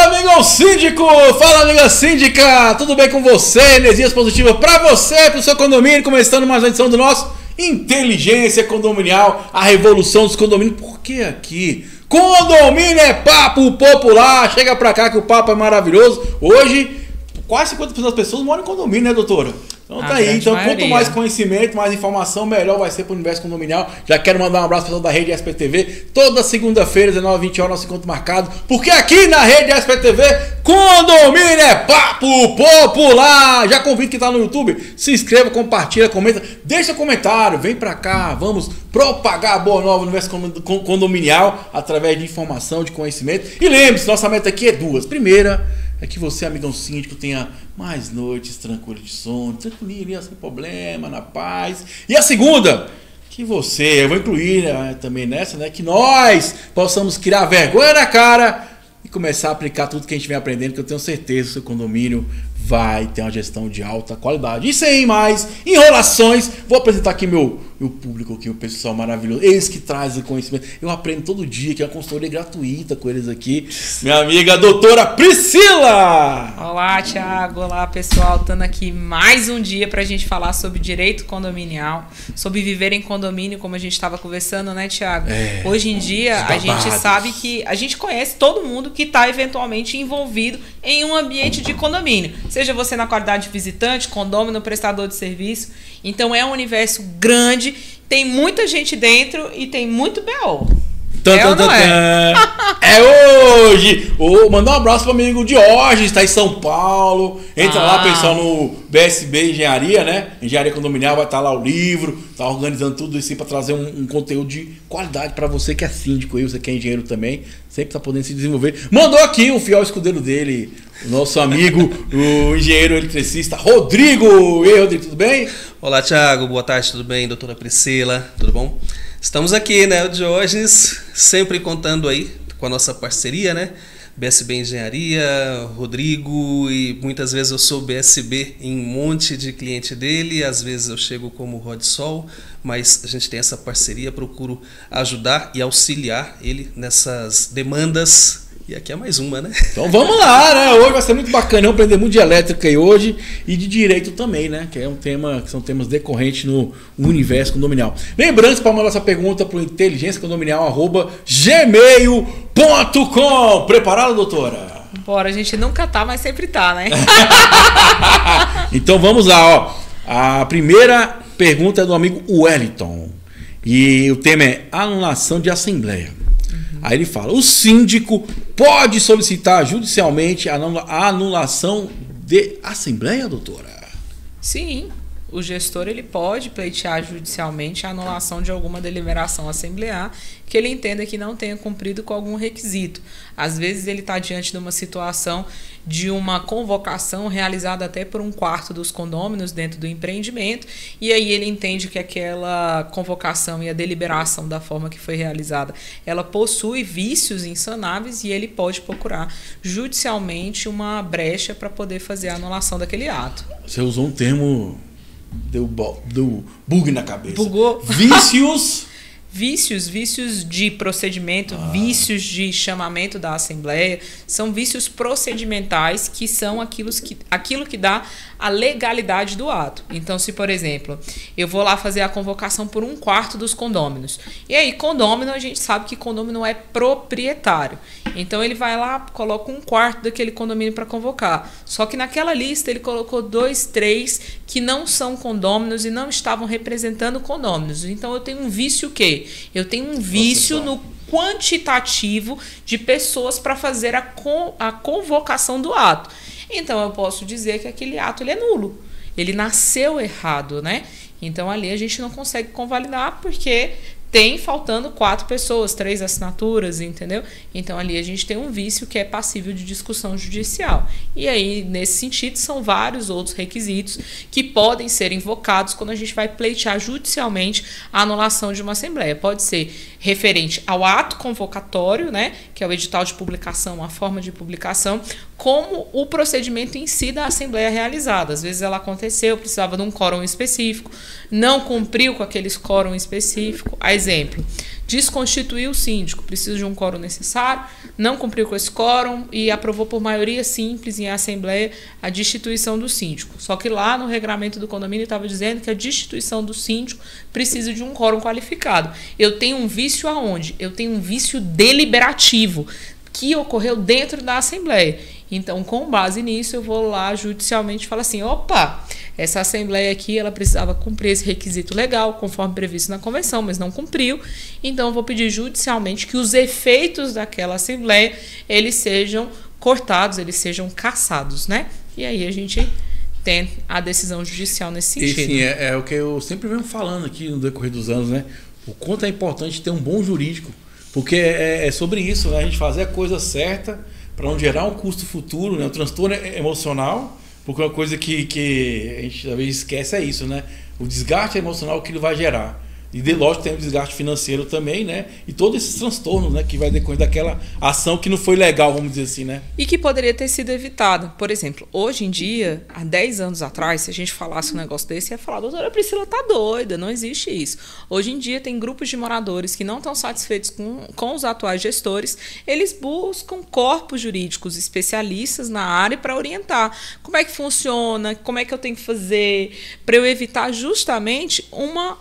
Amigo síndico, fala amiga síndica, tudo bem com você? Energias positivas para você, para o seu condomínio, começando mais uma edição do nosso Inteligência Condominial, a revolução dos condomínios. Porque aqui, condomínio é papo popular, chega pra cá que o papo é maravilhoso. Hoje, quase 50% das pessoas moram em condomínio, né, doutora? Então tá aí, então quanto mais conhecimento, mais informação, melhor vai ser para o universo condominial. Já quero mandar um abraço para toda da Rede SPTV. Toda segunda-feira, 19h20, nosso encontro marcado. Porque aqui na Rede SPTV, condomínio é papo popular. Já convido quem tá no YouTube, se inscreva, compartilha, comenta, deixa comentário, vem pra cá, vamos propagar a boa nova no universo condominial através de informação, de conhecimento. E lembre-se, nossa meta aqui é duas. Primeira, é que você, amigão síndico, tenha mais noites tranquilas de sono, tranquilinho, sem problema, na paz. E a segunda, que você, eu vou incluir também nessa, né, que nós possamos criar vergonha na cara e começar a aplicar tudo que a gente vem aprendendo, que eu tenho certeza que o seu condomínio vai ter uma gestão de alta qualidade. E sem mais enrolações, vou apresentar aqui meu público, aqui, o pessoal maravilhoso, eles que trazem conhecimento. Eu aprendo todo dia, que é uma consultoria gratuita com eles aqui. Minha amiga doutora Priscila! Olá, Thiago. Olá, pessoal. Estando aqui mais um dia para a gente falar sobre direito condominial, sobre viver em condomínio, como a gente estava conversando, né, Thiago? Hoje em dia, a gente sabe que a gente conhece todo mundo que está eventualmente envolvido em um ambiente de condomínio. Seja você na qualidade de visitante, condômino, prestador de serviço. Então é um universo grande, tem muita gente dentro e tem muito BO. É hoje! Mandar um abraço para o amigo Diógenes, está em São Paulo. Entra lá, pessoal, no BSB Engenharia, né? Engenharia Condominial, vai estar lá o livro, tá organizando tudo isso para trazer um conteúdo de qualidade para você que é síndico, você que é engenheiro também, sempre tá podendo se desenvolver. Mandou aqui um fiel escudeiro dele, o nosso amigo, o engenheiro eletricista Rodrigo. E aí, Rodrigo, tudo bem? Olá, Thiago, boa tarde, tudo bem? Doutora Priscila, tudo bom? Estamos aqui, né, o Diógenes, sempre contando aí com a nossa parceria, né? BSB Engenharia, Rodrigo, e muitas vezes eu sou BSB em um monte de cliente dele, às vezes eu chego como Rodsol, mas a gente tem essa parceria, procuro ajudar e auxiliar ele nessas demandas. E aqui é mais uma, né? Então vamos lá, né? Hoje vai ser muito bacana, vamos aprender muito de elétrica aí hoje e de direito também, né? Que é um tema, que são temas decorrentes no universo condominial. Lembrando, para mandar essa pergunta para o inteligenciacondominial@gmail.com. Preparado, doutora? Bora, a gente nunca tá, mas sempre tá, né? Então vamos lá, ó. A primeira pergunta é do amigo Wellington. E o tema é anulação de assembleia. Aí ele fala, o síndico pode solicitar judicialmente a anulação de assembleia, doutora? Sim, o gestor ele pode pleitear judicialmente a anulação de alguma deliberação assemblear que ele entenda que não tenha cumprido com algum requisito. Às vezes ele está diante de uma situação de uma convocação realizada até por um quarto dos condôminos dentro do empreendimento, e aí ele entende que aquela convocação e a deliberação da forma que foi realizada, ela possui vícios insanáveis e ele pode procurar judicialmente uma brecha para poder fazer a anulação daquele ato. Você usou um termo, deu bug na cabeça. Bugou. Vícios... Vícios de procedimento, vícios de chamamento da Assembleia, são vícios procedimentais que são aquilo que dá a legalidade do ato. Então, se, por exemplo, eu vou lá fazer a convocação por um quarto dos condôminos, e aí, condômino, a gente sabe que condômino é proprietário. Então, ele vai lá, coloca um quarto daquele condomínio para convocar. Só que naquela lista, ele colocou 2, 3 que não são condôminos e não estavam representando condôminos. Então, eu tenho um vício o quê? Eu tenho um vício no quantitativo de pessoas para fazer a convocação do ato. Então, eu posso dizer que aquele ato ele é nulo. Ele nasceu errado, né? Então, ali a gente não consegue convalidar porque tem faltando 4 pessoas, 3 assinaturas, entendeu? Então, ali a gente tem um vício que é passível de discussão judicial. E aí, nesse sentido, são vários outros requisitos que podem ser invocados quando a gente vai pleitear judicialmente a anulação de uma assembleia. Pode ser referente ao ato convocatório, né, que é o edital de publicação, a forma de publicação, como o procedimento em si da assembleia realizada. Às vezes ela aconteceu, precisava de um quórum específico, não cumpriu com aqueles quórum específico. A exemplo, desconstituir o síndico. Precisa de um quórum necessário, não cumpriu com esse quórum e aprovou por maioria simples em assembleia a destituição do síndico. Só que lá no regramento do condomínio estava dizendo que a destituição do síndico precisa de um quórum qualificado. Eu tenho um vício aonde? Eu tenho um vício deliberativo que ocorreu dentro da assembleia. Então, com base nisso, eu vou lá judicialmente e falo assim, opa, essa assembleia aqui, ela precisava cumprir esse requisito legal, conforme previsto na convenção, mas não cumpriu. Então, eu vou pedir judicialmente que os efeitos daquela assembleia, eles sejam cortados, eles sejam cassados, né? E aí a gente tem a decisão judicial nesse sentido. E sim, é o que eu sempre venho falando aqui no decorrer dos anos, né? O quanto é importante ter um bom jurídico, porque é sobre isso, né? A gente fazer a coisa certa para não gerar um custo futuro, né? O transtorno emocional, porque uma coisa que a gente às vezes esquece é isso, né? O desgaste emocional que ele vai gerar. E lógico tem um desgaste financeiro também, né? E todos esses transtornos, né? Que vai decorrer daquela ação que não foi legal, vamos dizer assim, né? E que poderia ter sido evitada. Por exemplo, hoje em dia, há 10 anos atrás, se a gente falasse um negócio desse, ia falar, doutora Priscila tá doida, não existe isso. Hoje em dia tem grupos de moradores que não estão satisfeitos com os atuais gestores, eles buscam corpos jurídicos especialistas na área para orientar como é que funciona, como é que eu tenho que fazer, para eu evitar justamente uma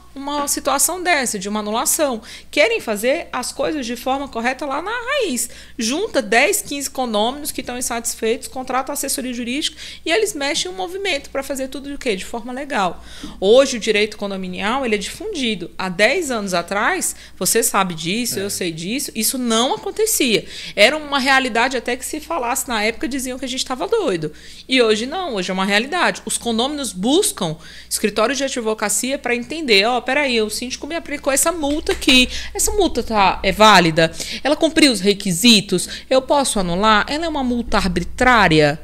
situação dessa, de uma anulação. Querem fazer as coisas de forma correta lá na raiz. Junta 10, 15 condôminos que estão insatisfeitos, contrata assessoria jurídica e eles mexem um movimento para fazer tudo de quê? De forma legal. Hoje o direito condominial ele é difundido. Há 10 anos atrás, você sabe disso, eu sei disso, isso não acontecia. Era uma realidade até que se falasse na época diziam que a gente estava doido. E hoje não, hoje é uma realidade. Os condôminos buscam escritórios de advocacia para entender, peraí, o síndico me aplicou essa multa aqui. Essa multa é válida? Ela cumpriu os requisitos? Eu posso anular? Ela é uma multa arbitrária?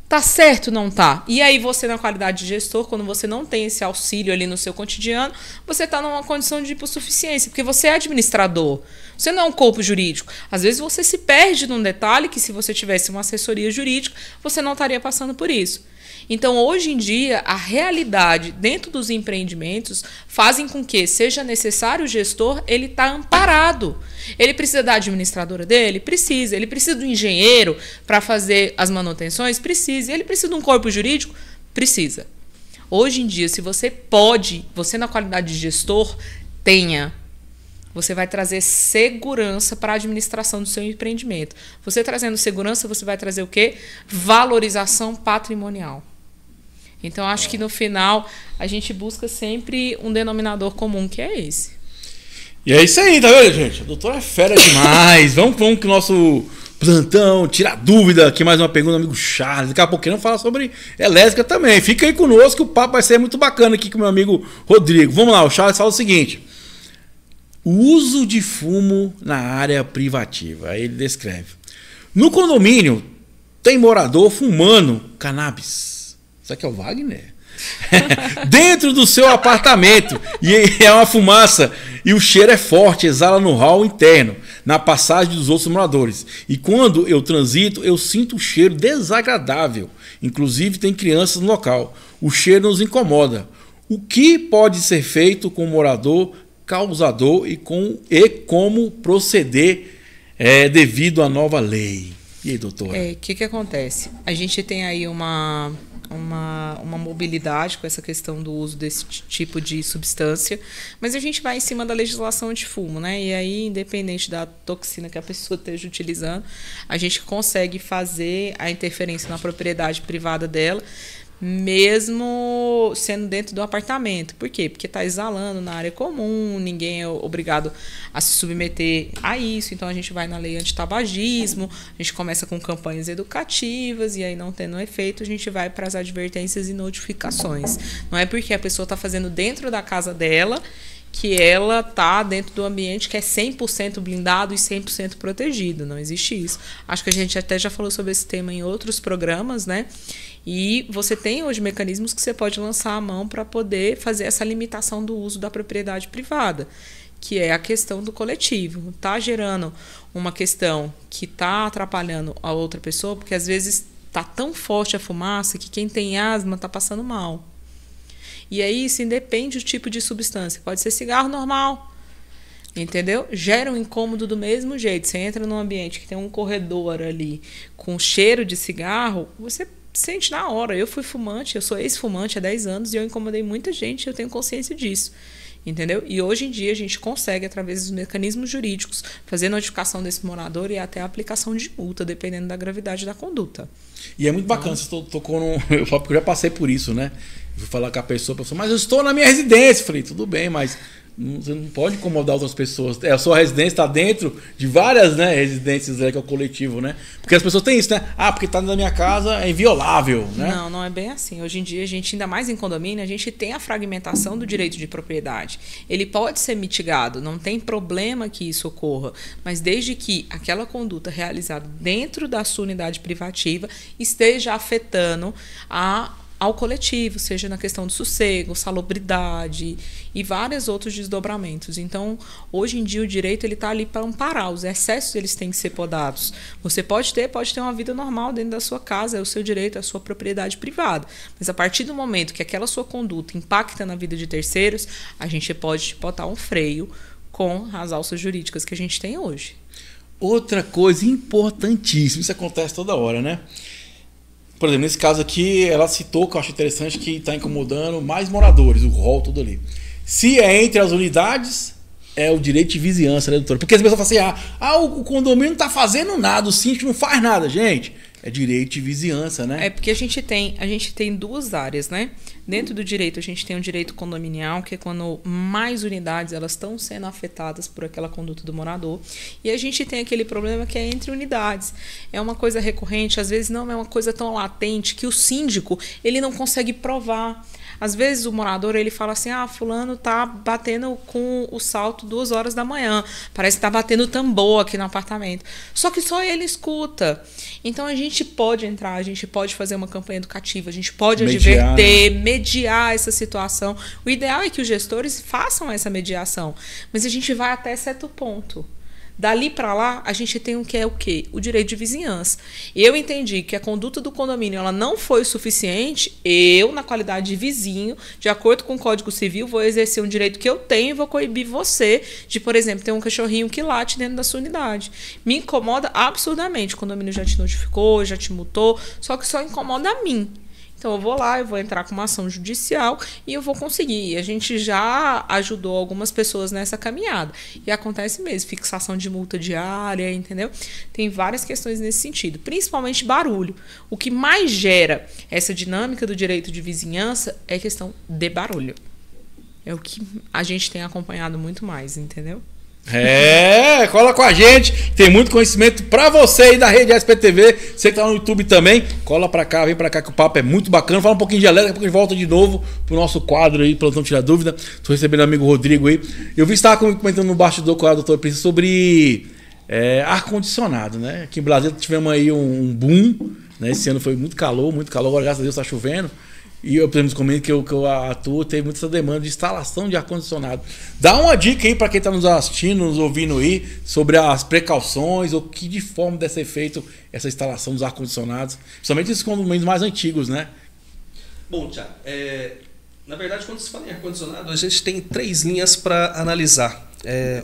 Tá certo ou não tá? E aí você, na qualidade de gestor, quando você não tem esse auxílio ali no seu cotidiano, você tá numa condição de hipossuficiência, porque você é administrador. Você não é um corpo jurídico. Às vezes você se perde num detalhe que se você tivesse uma assessoria jurídica, você não estaria passando por isso. Então, hoje em dia, a realidade dentro dos empreendimentos fazem com que seja necessário o gestor, ele está amparado. Ele precisa da administradora dele? Precisa. Ele precisa do engenheiro para fazer as manutenções? Precisa. Ele precisa de um corpo jurídico? Precisa. Hoje em dia, se você pode, você na qualidade de gestor, tenha. Você vai trazer segurança para a administração do seu empreendimento. Você trazendo segurança, você vai trazer o quê? Valorização patrimonial. Então, acho que no final, a gente busca sempre um denominador comum, que é esse. E é isso aí, tá vendo, gente? A doutora é fera demais. Vamos com o nosso plantão, tirar dúvida. Aqui mais uma pergunta do amigo Charles. Daqui a pouquinho vamos falar sobre elétrica também. Fica aí conosco que o papo vai ser muito bacana aqui com o meu amigo Rodrigo. Vamos lá, o Charles fala o seguinte. O uso de fumo na área privativa. Aí ele descreve. No condomínio, tem morador fumando cannabis. Isso aqui é o Wagner? Dentro do seu apartamento. E é uma fumaça. E o cheiro é forte, exala no hall interno, na passagem dos outros moradores. E quando eu transito, eu sinto um cheiro desagradável. Inclusive tem crianças no local. O cheiro nos incomoda. O que pode ser feito com o morador causador e como proceder devido à nova lei? E aí, doutora? O que acontece? A gente tem aí uma mobilidade com essa questão do uso desse tipo de substância, mas a gente vai em cima da legislação antifumo, né? E aí, independente da toxina que a pessoa esteja utilizando, a gente consegue fazer a interferência na propriedade privada dela, mesmo sendo dentro do apartamento. Por quê? Porque está exalando na área comum, ninguém é obrigado a se submeter a isso, então a gente vai na lei antitabagismo, a gente começa com campanhas educativas e aí não tendo efeito, a gente vai para as advertências e notificações. Não é porque a pessoa está fazendo dentro da casa dela que ela está dentro do ambiente que é 100% blindado e 100% protegido. Não existe isso. Acho que a gente até já falou sobre esse tema em outros programas, né? E você tem hoje mecanismos que você pode lançar a mão para poder fazer essa limitação do uso da propriedade privada, que é a questão do coletivo. Está gerando uma questão que está atrapalhando a outra pessoa, porque às vezes está tão forte a fumaça que quem tem asma está passando mal. E aí isso independe do tipo de substância. Pode ser cigarro normal. Entendeu? Gera um incômodo do mesmo jeito. Você entra num ambiente que tem um corredor ali com cheiro de cigarro, você sente na hora. Eu fui fumante, eu sou ex-fumante há 10 anos e eu incomodei muita gente, eu tenho consciência disso. Entendeu? E hoje em dia a gente consegue, através dos mecanismos jurídicos, fazer notificação desse morador e até a aplicação de multa, dependendo da gravidade da conduta. E é muito bacana, você tocou num. Eu falo porque eu já passei por isso, né? Eu fui falar com a pessoa, mas eu estou na minha residência. Eu falei, tudo bem, mas você não pode incomodar outras pessoas. A sua residência está dentro de várias, né, residências, que é o coletivo, né? Porque as pessoas têm isso, né? Ah, porque está na minha casa é inviolável, né? Não, não é bem assim. Hoje em dia, a gente, ainda mais em condomínio, a gente tem a fragmentação do direito de propriedade. Ele pode ser mitigado, não tem problema que isso ocorra, mas desde que aquela conduta realizada dentro da sua unidade privativa esteja afetando ao coletivo, seja na questão do sossego, salubridade e vários outros desdobramentos. Então, hoje em dia, o direito está ali para amparar. Os excessos eles têm que ser podados. Você pode ter uma vida normal dentro da sua casa, é o seu direito, é a sua propriedade privada. Mas a partir do momento que aquela sua conduta impacta na vida de terceiros, a gente pode botar um freio com as alças jurídicas que a gente tem hoje. Outra coisa importantíssima, isso acontece toda hora, né? Por exemplo, nesse caso aqui, ela citou, que eu acho interessante, que está incomodando mais moradores, o rol tudo ali. Se é entre as unidades, é o direito de vizinhança, né, doutora? Porque as pessoas falam assim, o condomínio não está fazendo nada, o síndico não faz nada. Gente, é direito de vizinhança, né? É porque a gente tem duas áreas, né? Dentro do direito, a gente tem o direito condominial, que é quando mais unidades elas estão sendo afetadas por aquela conduta do morador. E a gente tem aquele problema que é entre unidades. É uma coisa recorrente, às vezes não é uma coisa tão latente que o síndico ele não consegue provar. Às vezes o morador ele fala assim, fulano tá batendo com o salto 2 horas da manhã, parece que tá batendo tambor aqui no apartamento. Só que só ele escuta. Então a gente pode entrar, a gente pode fazer uma campanha educativa, a gente pode adverter, mediar essa situação. O ideal é que os gestores façam essa mediação, mas a gente vai até certo ponto. Dali para lá, a gente tem o quê? O direito de vizinhança. Eu entendi que a conduta do condomínio ela não foi suficiente, eu, na qualidade de vizinho, de acordo com o Código Civil, vou exercer um direito que eu tenho e vou coibir você de, por exemplo, ter um cachorrinho que late dentro da sua unidade. Me incomoda absurdamente. O condomínio já te notificou, já te multou, só que só incomoda a mim. Então, eu vou lá, eu vou entrar com uma ação judicial e eu vou conseguir. E a gente já ajudou algumas pessoas nessa caminhada. E acontece mesmo, fixação de multa diária, entendeu? Tem várias questões nesse sentido, principalmente barulho. O que mais gera essa dinâmica do direito de vizinhança é a questão de barulho. É o que a gente tem acompanhado muito mais, entendeu? Cola com a gente, tem muito conhecimento pra você aí da rede SPTV, você que tá no YouTube também, cola pra cá, vem pra cá que o papo é muito bacana, fala um pouquinho de elétrica, depois a gente volta de novo pro nosso quadro aí, Plantão Tira Dúvida. Tô recebendo o amigo Rodrigo aí, eu vi que você tava comentando no bastidor com a doutora Priscila sobre ar-condicionado, né? Aqui em Brasília tivemos aí um boom, né? Esse ano foi muito calor, agora graças a Deus tá chovendo. E eu, por exemplo, comento que eu atuo, teve muita essa demanda de instalação de ar-condicionado. Dá uma dica aí para quem está nos assistindo, nos ouvindo aí, sobre as precauções, ou que de forma deve ser feita essa instalação dos ar-condicionados, principalmente esses condomínios mais antigos, né? Bom, Tiago, na verdade, quando se fala em ar-condicionado, a gente tem 3 linhas para analisar.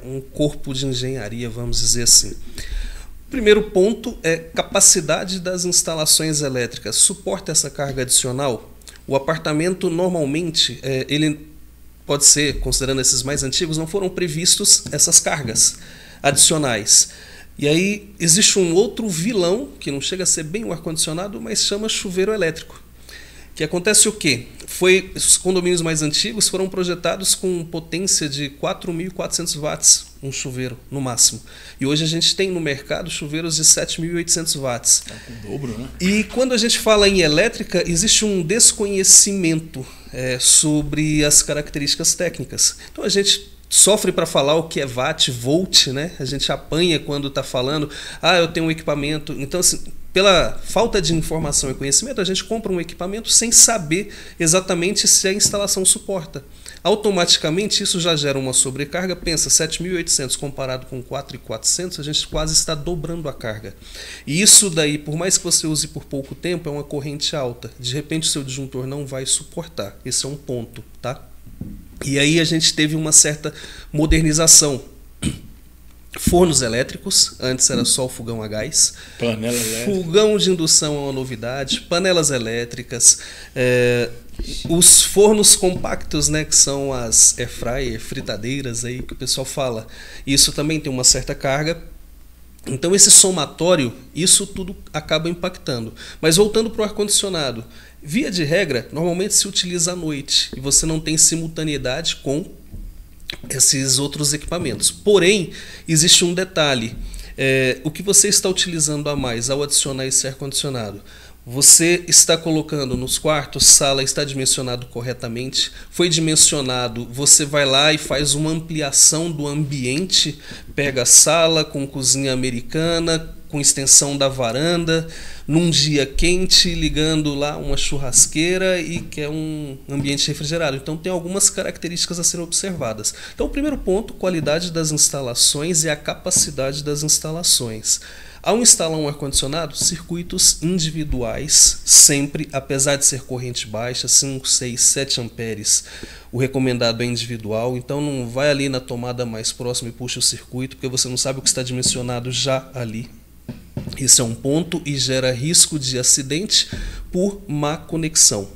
Um corpo de engenharia, vamos dizer assim. O primeiro ponto é capacidade das instalações elétricas. Suporta essa carga adicional? O apartamento, normalmente, ele pode ser, considerando esses mais antigos, não foram previstos essas cargas adicionais. E aí existe um outro vilão, que não chega a ser bem o ar-condicionado, mas chama chuveiro elétrico. Que acontece o quê? Os condomínios mais antigos foram projetados com potência de 4.400 watts, um chuveiro, no máximo. E hoje a gente tem no mercado chuveiros de 7.800 watts. É o dobro, né? E quando a gente fala em elétrica, existe um desconhecimento sobre as características técnicas. Então a gente sofre para falar o que é watt, volt, né? A gente apanha quando está falando, eu tenho um equipamento. Então, assim, pela falta de informação e conhecimento, a gente compra um equipamento sem saber exatamente se a instalação suporta. Automaticamente, isso já gera uma sobrecarga. Pensa, 7.800 comparado com 4.400, a gente quase está dobrando a carga. E isso daí, por mais que você use por pouco tempo, é uma corrente alta. De repente, o seu disjuntor não vai suportar. Esse é um ponto, tá? E aí a gente teve uma certa modernização Fornos elétricos, antes era só o fogão a gás. Panela elétrica. Fogão de indução é uma novidade. Panelas elétricas. Os fornos compactos, né, que são as air fryer, fritadeiras aí que o pessoal fala. Isso também tem uma certa carga. Então esse somatório, isso tudo acaba impactando. Mas voltando para o ar-condicionado, via de regra, normalmente se utiliza à noite e você não tem simultaneidade com esses outros equipamentos. Porém, existe um detalhe. O que você está utilizando a mais ao adicionar esse ar-condicionado? Você está colocando nos quartos, sala está dimensionado corretamente, foi dimensionado, você vai lá e faz uma ampliação do ambiente, pega a sala com cozinha americana, com extensão da varanda, num dia quente, ligando lá uma churrasqueira e quer um ambiente refrigerado. Então tem algumas características a serem observadas. Então o primeiro ponto, qualidade das instalações e a capacidade das instalações. Ao instalar um ar-condicionado, circuitos individuais, sempre, apesar de ser corrente baixa, 5, 6, 7 amperes, o recomendado é individual, então não vai ali na tomada mais próxima e puxa o circuito, porque você não sabe o que está dimensionado já ali. Esse é um ponto e gera risco de acidente por má conexão.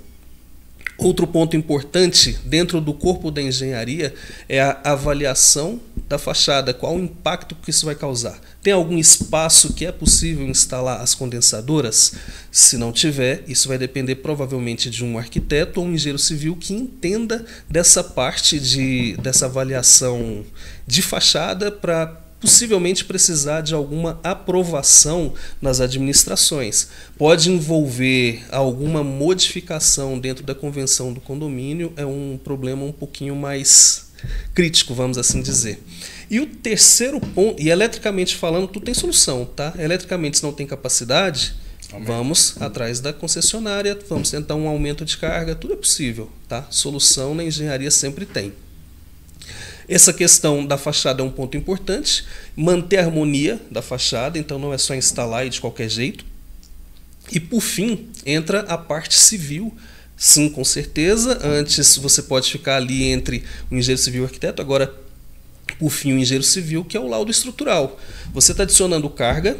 Outro ponto importante dentro do corpo da engenharia é a avaliação da fachada, qual o impacto que isso vai causar. Tem algum espaço que é possível instalar as condensadoras? Se não tiver, isso vai depender provavelmente de um arquiteto ou um engenheiro civil que entenda dessa parte dessa avaliação de fachada para possivelmente precisar de alguma aprovação nas administrações. Pode envolver alguma modificação dentro da convenção do condomínio, é um problema um pouquinho mais crítico, vamos assim dizer. E o terceiro ponto, e eletricamente falando, tudo tem solução, tá? Eletricamente, se não tem capacidade, vamos atrás da concessionária, vamos tentar um aumento de carga, tudo é possível, tá? Solução na engenharia sempre tem. Essa questão da fachada é um ponto importante, manter a harmonia da fachada, então não é só instalar e de qualquer jeito. E por fim, entra a parte civil. Sim, com certeza, antes você pode ficar ali entre o engenheiro civil e o arquiteto, agora por fim o engenheiro civil, que é o laudo estrutural. Você está adicionando carga,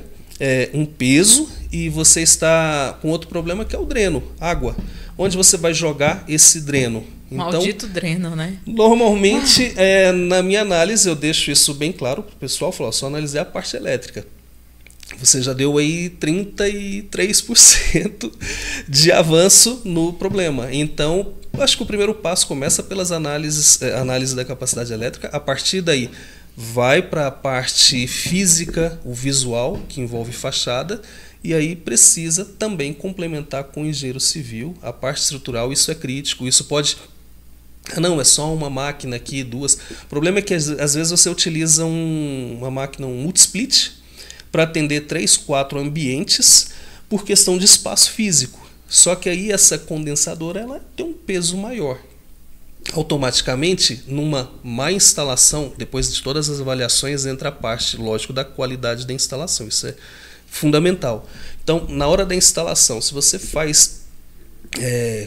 um peso, e você está com outro problema que é o dreno, água. Onde você vai jogar esse dreno? Então, maldito dreno, né? Normalmente, na minha análise, eu deixo isso bem claro para o pessoal, falar, só analisei a parte elétrica. Você já deu aí 33% de avanço no problema. Então, acho que o primeiro passo começa pelas análise da capacidade elétrica. A partir daí, vai para a parte física, o visual, que envolve fachada, e aí precisa também complementar com o engenheiro civil. A parte estrutural, isso é crítico, isso pode... Não, é só uma máquina aqui, duas. O problema é que às vezes você utiliza uma máquina, um multisplit, para atender 3, 4 ambientes por questão de espaço físico. Só que aí essa condensadora ela tem um peso maior. Automaticamente, numa má instalação, depois de todas as avaliações, entra a parte, lógico, da qualidade da instalação. Isso é fundamental. Então, na hora da instalação, se você faz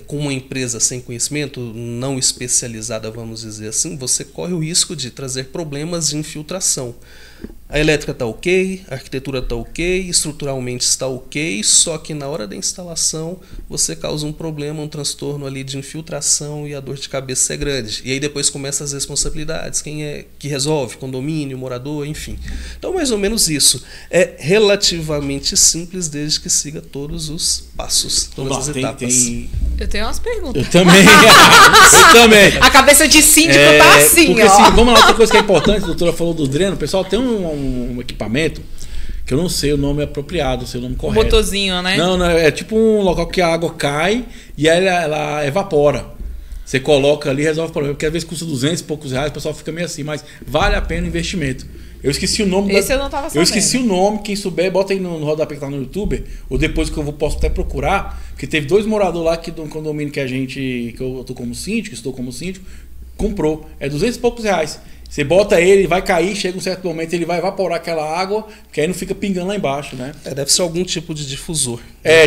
com uma empresa sem conhecimento, não especializada, vamos dizer assim, você corre o risco de trazer problemas de infiltração. A elétrica está ok, a arquitetura está ok, estruturalmente está ok, só que na hora da instalação você causa um problema, um transtorno ali de infiltração e a dor de cabeça é grande. E aí depois começam as responsabilidades, quem é que resolve? Condomínio, morador, enfim. Então mais ou menos isso. É relativamente simples desde que siga todos os passos, todas as etapas. Eu tenho umas perguntas. Eu também. Eu também. A cabeça de síndico tá assim, porque, ó. Assim, vamos lá, outra coisa que é importante, a doutora falou do dreno. O pessoal tem um equipamento que eu não sei o nome apropriado, não sei o nome correto. Um motorzinho, né? Não, é tipo um local que a água cai e aí ela evapora. Você coloca ali e resolve o problema. Porque às vezes custa 200 e poucos reais, o pessoal fica meio assim, mas vale a pena o investimento. Eu esqueci o nome. Esse eu não tava sabendo. Eu esqueci o nome, quem souber, bota aí no rodapé que tá no YouTube, ou depois que eu posso até procurar, porque teve 2 moradores lá que do condomínio que eu tô como síndico, estou como síndico, comprou. É 200 e poucos reais. Você bota ele, vai cair, chega um certo momento, ele vai evaporar aquela água, que aí não fica pingando lá embaixo, né? Deve ser algum tipo de difusor.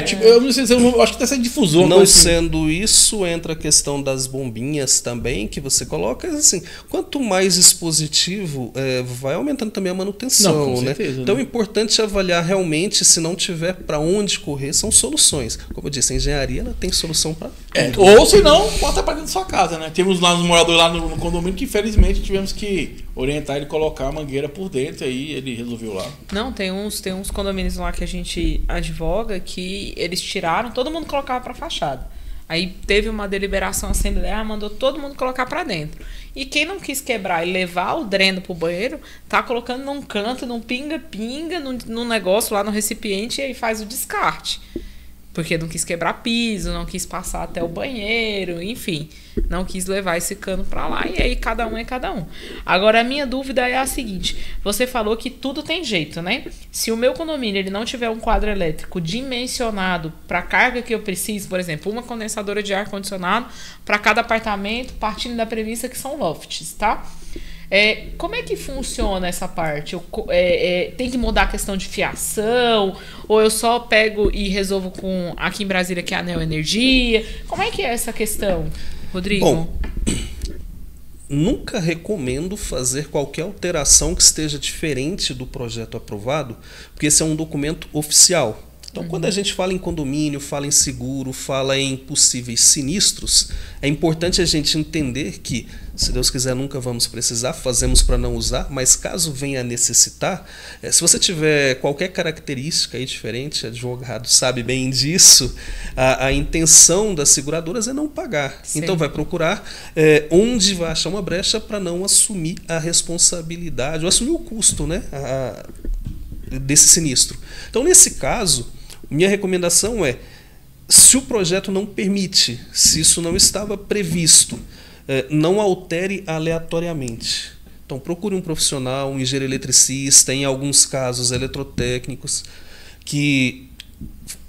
Tipo, eu não sei se eu acho que tá sendo difusor. Não sendo isso, entra a questão das bombinhas também, que você coloca, assim, quanto mais dispositivo, vai aumentando também a manutenção, com né? certeza, Então né? é importante avaliar realmente, se não tiver para onde correr, são soluções. Como eu disse, a engenharia ela tem solução para tudo. Ou se não, bota pra dentro da sua casa, né? Temos lá uns moradores lá no condomínio que infelizmente tivemos que orientar ele a colocar a mangueira por dentro, aí ele resolveu lá. Não, tem uns condomínios lá que a gente advoga que eles tiraram, todo mundo colocava para fachada. Aí teve uma deliberação assemblear, mandou todo mundo colocar para dentro. E quem não quis quebrar e levar o dreno pro banheiro, tá colocando num canto, num pinga-pinga, num negócio lá no recipiente, e aí faz o descarte. Porque não quis quebrar piso, não quis passar até o banheiro, enfim. Não quis levar esse cano para lá, e aí cada um é cada um. Agora, a minha dúvida é a seguinte. Você falou que tudo tem jeito, né? Se o meu condomínio ele não tiver um quadro elétrico dimensionado para a carga que eu preciso, por exemplo, uma condensadora de ar-condicionado para cada apartamento, partindo da premissa que são lofts, tá? Como é que funciona essa parte? Tem que mudar a questão de fiação? Ou eu só pego e resolvo com aqui em Brasília, que é a Neo Energia? Como é que é essa questão, Rodrigo? Bom, nunca recomendo fazer qualquer alteração que esteja diferente do projeto aprovado, porque esse é um documento oficial. Então, quando a gente fala em condomínio, fala em seguro, fala em possíveis sinistros, é importante a gente entender que, se Deus quiser, nunca vamos precisar, fazemos para não usar, mas caso venha a necessitar, se você tiver qualquer característica aí diferente, advogado sabe bem disso, a intenção das seguradoras é não pagar. Sim. Então, vai procurar onde vai achar uma brecha para não assumir a responsabilidade, ou assumir o custo, né, desse sinistro. Então, nesse caso, minha recomendação é, se o projeto não permite, se isso não estava previsto, não altere aleatoriamente. Então, procure um profissional, um engenheiro eletricista, em alguns casos eletrotécnicos, que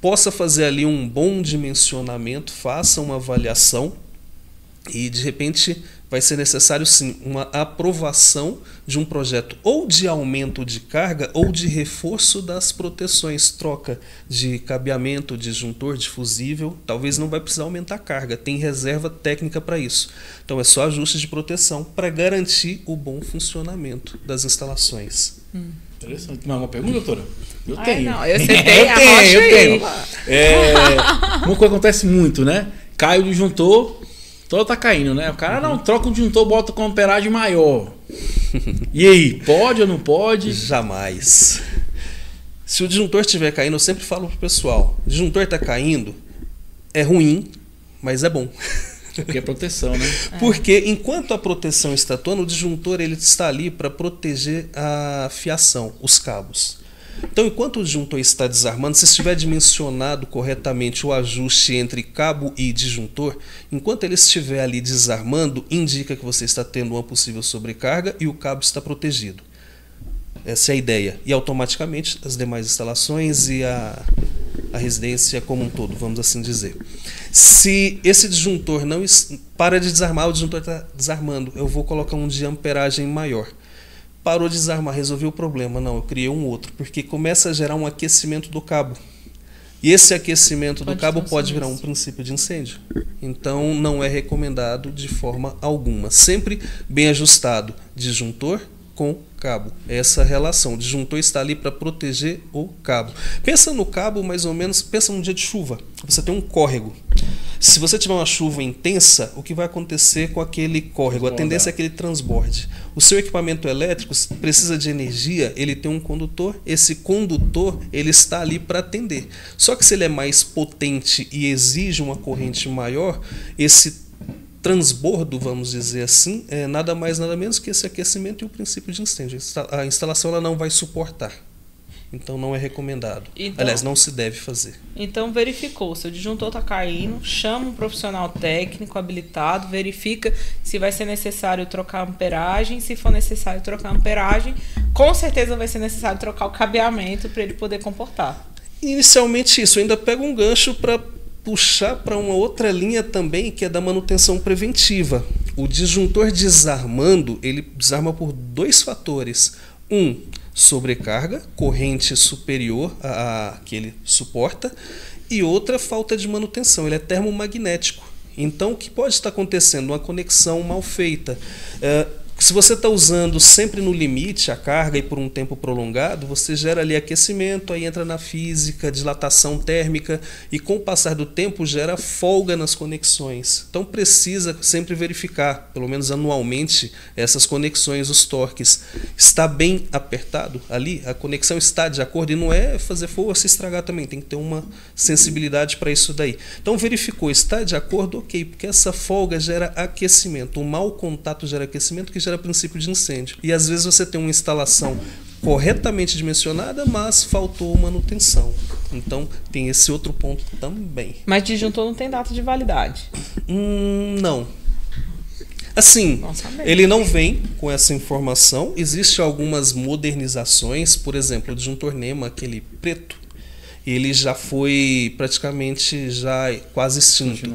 possa fazer ali um bom dimensionamento, faça uma avaliação e, de repente, vai ser necessário, sim, uma aprovação de um projeto ou de aumento de carga ou de reforço das proteções, troca de cabeamento, disjuntor, de fusível. Talvez não vai precisar aumentar a carga, tem reserva técnica para isso. Então é só ajuste de proteção para garantir o bom funcionamento das instalações. Interessante. Uma pergunta, doutora? Eu tenho. tenho. Não, você tem, eu tenho. Uma coisa que acontece muito, né? Cai o disjuntor, todo tá caindo, né? O cara não troca o disjuntor, bota com amperagem maior. E aí, pode ou não pode? Jamais. Se o disjuntor estiver caindo, eu sempre falo pro pessoal, o disjuntor está caindo, é ruim, mas é bom. Porque é proteção, né? Porque enquanto a proteção está atuando, o disjuntor ele está ali para proteger a fiação, os cabos. Então, enquanto o disjuntor está desarmando, se estiver dimensionado corretamente o ajuste entre cabo e disjuntor, enquanto ele estiver ali desarmando, indica que você está tendo uma possível sobrecarga e o cabo está protegido. Essa é a ideia. E automaticamente as demais instalações e a residência como um todo, vamos assim dizer. Se esse disjuntor não para de desarmar, o disjuntor está desarmando, eu vou colocar um de amperagem maior. Parou de desarmar, resolveu o problema. Não, eu criei um outro, porque começa a gerar um aquecimento do cabo. E esse aquecimento do cabo pode virar um princípio de incêndio. Então, não é recomendado de forma alguma. Sempre bem ajustado, disjuntor com cabo. Essa relação. O disjuntor está ali para proteger o cabo. Pensa no cabo, mais ou menos, pensa num dia de chuva. Você tem um córrego. Se você tiver uma chuva intensa, o que vai acontecer com aquele córrego? A tendência é que ele transborde. O seu equipamento elétrico precisa de energia, ele tem um condutor, esse condutor ele está ali para atender. Só que se ele é mais potente e exige uma corrente maior, esse transbordo, vamos dizer assim, é nada mais nada menos que esse aquecimento e o princípio de incêndio. A instalação ela não vai suportar. Então não é recomendado. Então, aliás, não se deve fazer. Então verificou, se o disjuntor está caindo, chama um profissional técnico habilitado, verifica se vai ser necessário trocar a amperagem. Se for necessário trocar a amperagem, com certeza vai ser necessário trocar o cabeamento para ele poder comportar. Inicialmente isso, eu ainda pego um gancho para puxar para uma outra linha também, que é da manutenção preventiva. O disjuntor desarmando, ele desarma por dois fatores. Sobrecarga, corrente superior à que ele suporta, E outra, falta de manutenção, ele é termomagnético. Então, o que pode estar acontecendo? Uma conexão mal feita. Se você está usando sempre no limite a carga e por um tempo prolongado, você gera ali aquecimento, aí entra na física, dilatação térmica, e com o passar do tempo gera folga nas conexões. Então precisa sempre verificar, pelo menos anualmente, essas conexões, os torques. Está bem apertado ali? A conexão está de acordo? E não é fazer força e estragar também, tem que ter uma sensibilidade para isso daí. Então verificou, está de acordo? Ok, porque essa folga gera aquecimento, o mau contato gera aquecimento, que gera princípio de incêndio. E às vezes você tem uma instalação corretamente dimensionada, mas faltou manutenção. Então tem esse outro ponto também. Mas disjuntor não tem data de validade? Não. Assim, ele não vem com essa informação. Existem algumas modernizações, por exemplo, o disjuntor NEMA, aquele preto, ele já foi praticamente já quase extinto.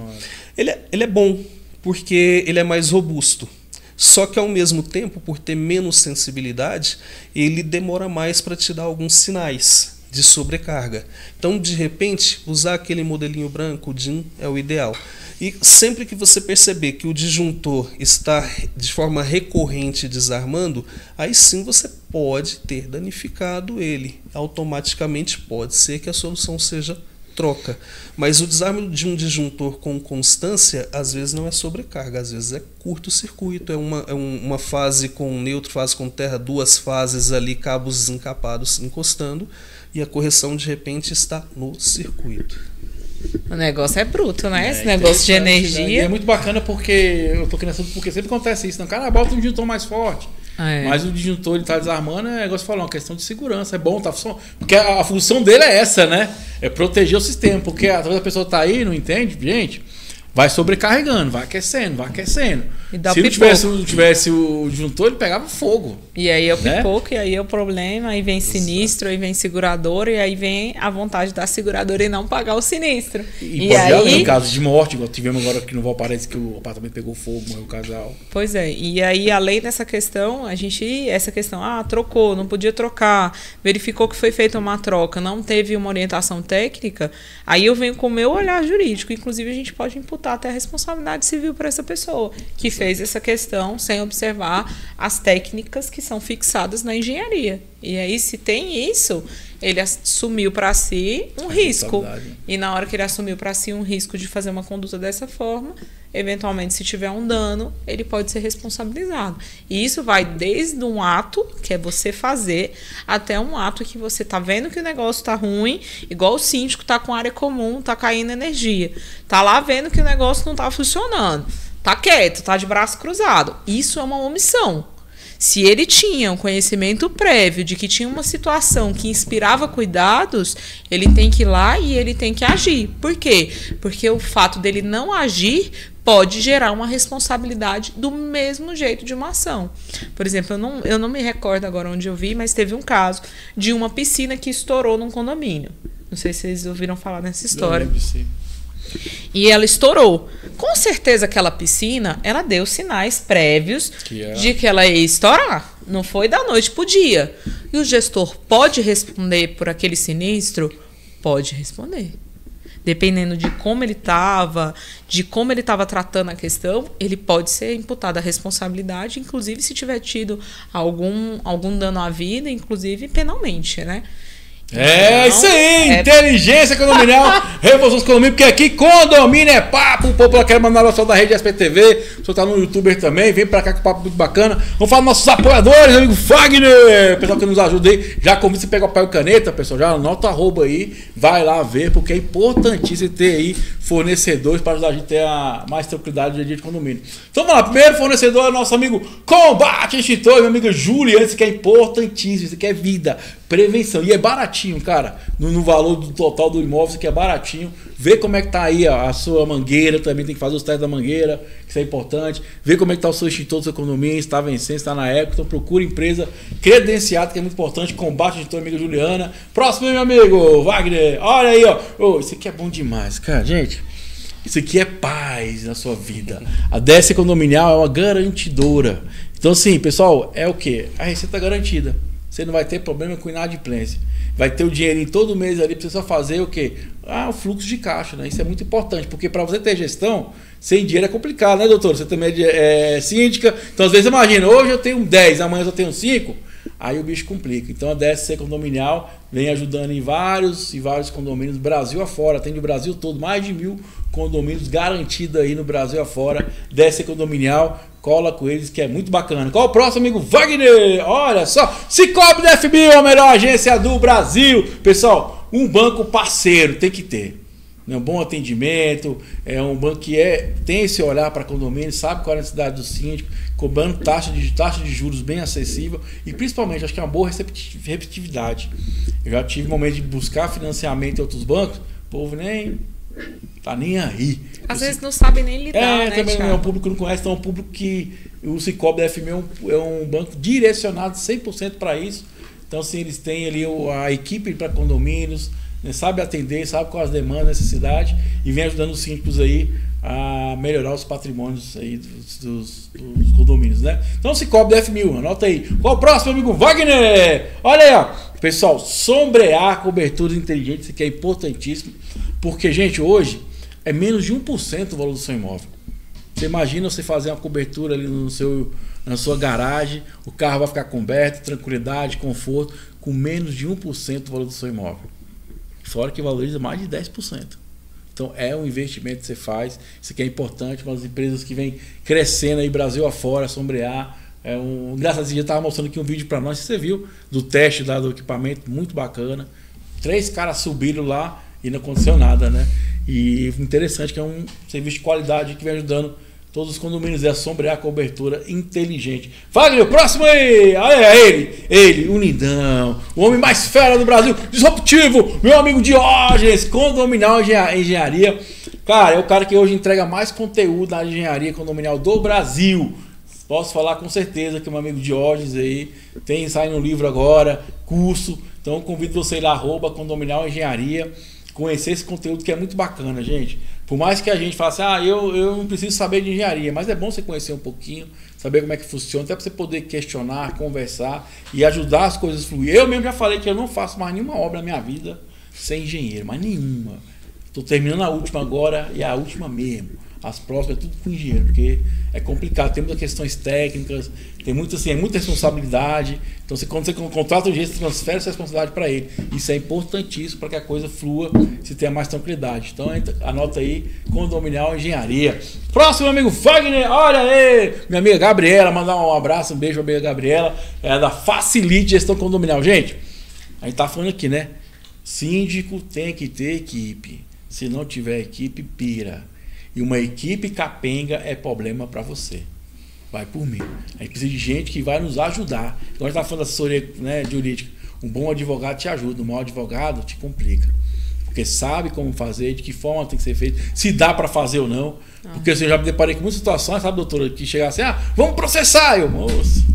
Ele é bom, porque ele é mais robusto. Só que ao mesmo tempo, por ter menos sensibilidade, ele demora mais para te dar alguns sinais de sobrecarga. Então, de repente, usar aquele modelinho branco, o DIN, é o ideal. E sempre que você perceber que o disjuntor está de forma recorrente desarmando, aí sim você pode ter danificado ele. Automaticamente pode ser que a solução seja troca. Mas o desarme de um disjuntor com constância, às vezes não é sobrecarga, às vezes é curto-circuito, é uma fase com neutro, fase com terra, duas fases ali, cabos desencapados encostando, e a correção de repente está no circuito. O negócio é bruto, né? Esse negócio de energia. E é muito bacana porque eu tô querendo assunto porque sempre acontece isso. Não, cara, bota um disjuntor mais forte. Mas o disjuntor ele tá desarmando, é negócio de falar, uma questão de segurança. É bom, tá funcionando. Porque a função dele é essa, né? É proteger o sistema. Porque talvez a pessoa tá aí, não entende, gente. Vai sobrecarregando, vai aquecendo, vai aquecendo. Se não tivesse o disjuntor, ele pegava fogo. E aí é o pipoco, e aí é o problema, aí vem sinistro, aí vem seguradora, e aí vem a vontade da seguradora em não pagar o sinistro. E pode haver casos de morte, igual tivemos agora aqui no Valparaíso, que o apartamento pegou fogo, morreu o casal. Pois é, e aí além dessa questão, trocou, não podia trocar, verificou que foi feita uma troca, não teve uma orientação técnica, aí eu venho com o meu olhar jurídico, inclusive a gente pode imputar até a responsabilidade civil para essa pessoa, que fez essa questão sem observar as técnicas que são fixadas na engenharia. E aí, se tem isso, ele assumiu para si um risco. E na hora que ele assumiu para si um risco de fazer uma conduta dessa forma, eventualmente, se tiver um dano, ele pode ser responsabilizado. E isso vai desde um ato, que é você fazer, até um ato que você tá vendo que o negócio tá ruim, igual o síndico tá com área comum, tá caindo energia. Tá lá vendo que o negócio não tá funcionando. Tá quieto, tá de braço cruzado. Isso é uma omissão. Se ele tinha um conhecimento prévio de que tinha uma situação que inspirava cuidados, ele tem que ir lá e ele tem que agir. Por quê? Porque o fato dele não agir pode gerar uma responsabilidade do mesmo jeito de uma ação. Por exemplo, eu não me recordo agora onde eu vi, mas teve um caso de uma piscina que estourou num condomínio. Não sei se vocês ouviram falar nessa história. E ela estourou. Com certeza aquela piscina, ela deu sinais prévios de que ela ia estourar. Não foi da noite pro dia. E o gestor pode responder por aquele sinistro? Pode responder. Dependendo de como ele estava, de como ele estava tratando a questão, ele pode ser imputado a responsabilidade, inclusive se tiver tido algum dano à vida, inclusive penalmente, né? É isso aí, inteligência condominial, revolução dos condomínios, porque aqui condomínio é papo, o povo quer mandar o da rede SPTV, o senhor tá no YouTuber também, vem pra cá que o papo é muito bacana. Vamos falar dos nossos apoiadores, amigo Fagner, pessoal que nos ajuda aí, já convida você a pegar o papel e caneta, pessoal, já anota o arroba aí, vai lá ver, porque é importantíssimo ter aí fornecedores para ajudar a gente a ter a mais tranquilidade do dia de condomínio. Então vamos lá, primeiro fornecedor é o nosso amigo Combate Extintor, meu amigo Juliano, isso que é importantíssimo, isso aqui é vida, prevenção, e é baratinho, cara, no valor do total do imóvel, isso aqui é baratinho. Vê como é que tá aí a sua mangueira, também tem que fazer os testes da mangueira, isso é importante. Vê como é que tá o seu extintor do seu condomínio, se está vencendo, se está na época. Então procura empresa credenciada, que é muito importante. Combate Extintor, amiga Juliana. Próximo, meu amigo Wagner, olha aí, ó. Isso aqui é bom demais, cara, gente. Isso aqui é paz na sua vida. A DS Condominial é uma garantidora. Então assim, pessoal, é o quê? A receita garantida. você não vai ter problema com inadimplência. Vai ter o dinheirinho todo mês ali para você só fazer o quê? O fluxo de caixa, né? Isso é muito importante, porque para você ter gestão, sem dinheiro é complicado, né, doutor? Você também é síndica, então às vezes imagina, hoje eu tenho 10, amanhã eu tenho 5, aí o bicho complica. Então a DSC Condominial vem ajudando em vários condomínios, Brasil afora, tem do Brasil todo, mais de 1.000 condomínios garantidos aí no Brasil afora, DSC Condominial, cola com eles que é muito bacana. Qual o próximo, amigo? Wagner! Olha só, Cicobi da FB, a melhor agência do Brasil. Pessoal, um banco parceiro tem que ter. Um bom atendimento, é um banco que tem esse olhar para condomínio, sabe qual é a necessidade do síndico, cobrando taxa de juros bem acessível e principalmente acho que é uma boa receptividade. Eu já tive momento de buscar financiamento em outros bancos, o povo nem tá nem aí. Às vezes não sabe nem lidar, né, também Thiago? é um público que não conhece, então é um público que o Cicobi da FME é um banco direcionado 100% para isso. Então, assim, eles têm ali a equipe para condomínios, né, sabe atender, sabe quais as demandas, necessidades e vem ajudando os síndicos aí a melhorar os patrimônios aí dos condomínios, né? Então, Cicobi da F1000, anota aí. Qual o próximo, amigo? Wagner! Olha aí, ó. Pessoal, sombrear cobertura inteligente, isso aqui é importantíssimo, porque, gente, hoje é menos de 1% o valor do seu imóvel. Você imagina você fazer uma cobertura ali na sua garagem, o carro vai ficar coberto, tranquilidade, conforto, com menos de 1% do valor do seu imóvel. Fora que valoriza mais de 10%. Então é um investimento que você faz, isso aqui é importante, uma das empresas que vem crescendo aí Brasil afora, sombrear. Engraçado, esse dia eu estava mostrando aqui um vídeo para nós, que você viu, do teste do equipamento, muito bacana. 3 caras subiram lá e não aconteceu nada, né? E interessante que é um serviço de qualidade que vem ajudando todos os condomínios a sombrear a cobertura inteligente. Wagner, o próximo aí! Olha ele, unidão, o homem mais fera do Brasil, disruptivo, meu amigo Diógenes, Condominial Engenharia. Cara, é o cara que hoje entrega mais conteúdo na engenharia condominial do Brasil. Posso falar com certeza que o meu amigo Diógenes aí tem saindo um livro agora, curso. Então eu convido você a ir lá, @Condominial Engenharia, conhecer esse conteúdo que é muito bacana, gente. Por mais que a gente fale assim, eu não preciso saber de engenharia, mas é bom você conhecer um pouquinho, saber como é que funciona, até para você poder questionar, conversar e ajudar as coisas a fluir. Eu mesmo já falei que eu não faço mais nenhuma obra na minha vida sem engenheiro, mas nenhuma. Estou terminando a última agora e a última mesmo. As próximas é tudo com engenheiro, porque é complicado, tem muitas questões técnicas, tem muita responsabilidade. Então, quando você contrata o engenheiro, você transfere essa responsabilidade para ele. Isso é importantíssimo para que a coisa flua, se tenha mais tranquilidade. Então, anota aí, Condominial Engenharia. Próximo, amigo Wagner, olha aí, minha amiga Gabriela, mandar um abraço, um beijo para a amiga Gabriela, é da Facilite Gestão Condominial. Gente, a gente tá falando aqui, né? Síndico tem que ter equipe. Se não tiver equipe, pira. E uma equipe capenga é problema para você. Vai por mim. A gente precisa de gente que vai nos ajudar. Então a gente está falando de assessoria, né, jurídica. Um bom advogado te ajuda, um mau advogado te complica. Porque sabe como fazer, de que forma tem que ser feito, se dá para fazer ou não. Porque eu já me deparei com muitas situações, sabe, doutora, que chega assim, vamos processar, moço.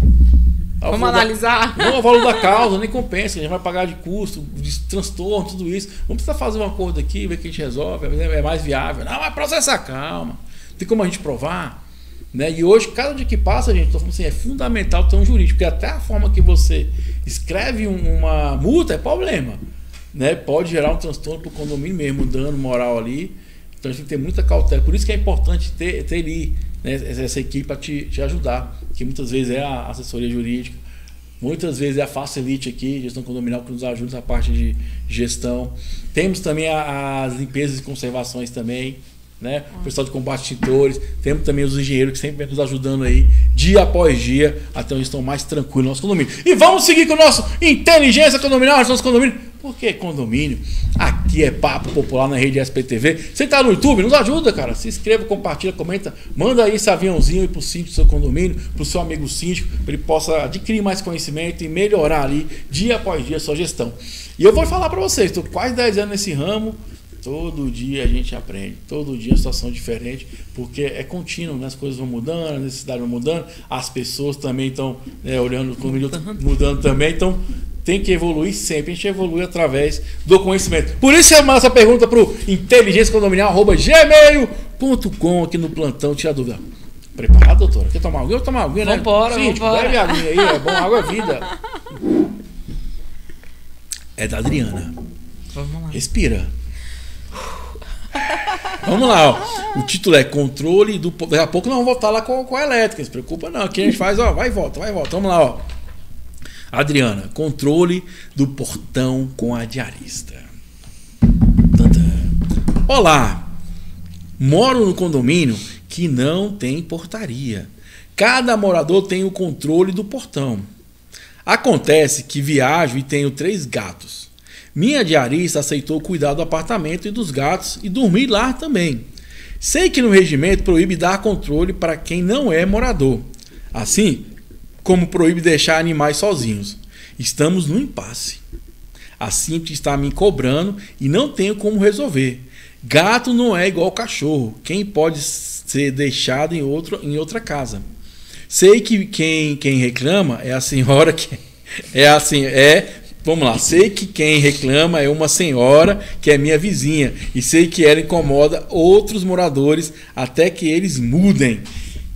Vamos analisar. Não, o valor da causa nem compensa, a gente vai pagar de custo, de transtorno, tudo isso. Vamos precisar fazer um acordo aqui, ver que a gente resolve, é mais viável. Não, mas processar, calma. Tem como a gente provar. Né? E hoje, cada dia que passa, gente, tô falando assim, é fundamental ter um jurídico, porque até a forma que você escreve uma multa é problema. Né? Pode gerar um transtorno para o condomínio mesmo, um dano moral ali. Então a gente tem que ter muita cautela. Por isso que é importante ter ali, né, essa equipe para te ajudar, que muitas vezes é a assessoria jurídica, muitas vezes é a Facilite aqui, gestão condominial, que nos ajuda nessa parte de gestão. Temos também as limpezas e conservações também, né? O pessoal de combate a extintores, temos também os engenheiros que sempre vem nos ajudando aí, dia após dia, até onde estão mais tranquilos no nosso condomínio. E vamos seguir com o nosso Inteligência Condominial, nosso condomínio. Porque condomínio, aqui é papo popular na rede SPTV. Você está no YouTube, nos ajuda, cara. Se inscreva, compartilha, comenta. Manda aí esse aviãozinho aí pro síndico do seu condomínio, pro seu amigo síndico, para ele possa adquirir mais conhecimento e melhorar ali, dia após dia, a sua gestão. E eu vou falar para vocês, estou quase 10 anos nesse ramo. Todo dia a gente aprende, todo dia é uma situação diferente, porque é contínuo, né? As coisas vão mudando, a necessidade vai mudando, as pessoas também estão, né, olhando o condomínio mudando também, então tem que evoluir sempre, a gente evolui através do conhecimento. Por isso eu mando essa pergunta para o inteligenciacondominial@gmail.com aqui no plantão, tira dúvida. Preparado, doutora? Quer tomar água? Eu vou tomar água, né? Vambora, Sim, vambora. Bebe água aí, é bom, água é vida. é da Adriana. Vamos lá. Respira. Vamos lá, ó. O título é Controle do... Daqui a pouco nós vamos voltar lá com a elétrica. Não se preocupa não. Aqui a gente faz, ó, vai e volta, vai e volta. Vamos lá, ó. Adriana, controle do portão com a diarista. Olá. Moro no condomínio que não tem portaria. Cada morador tem o controle do portão. Acontece que viajo e tenho 3 gatos. Minha diarista aceitou cuidar do apartamento e dos gatos e dormir lá também. Sei que no regimento proíbe dar controle para quem não é morador. Assim como proíbe deixar animais sozinhos. Estamos no impasse. A Simples está me cobrando e não tenho como resolver. Gato não é igual cachorro. Quem pode ser deixado em outra casa? Sei que quem reclama é a senhora que... Vamos lá, sei que quem reclama é uma senhora que é minha vizinha e sei que ela incomoda outros moradores até que eles mudem.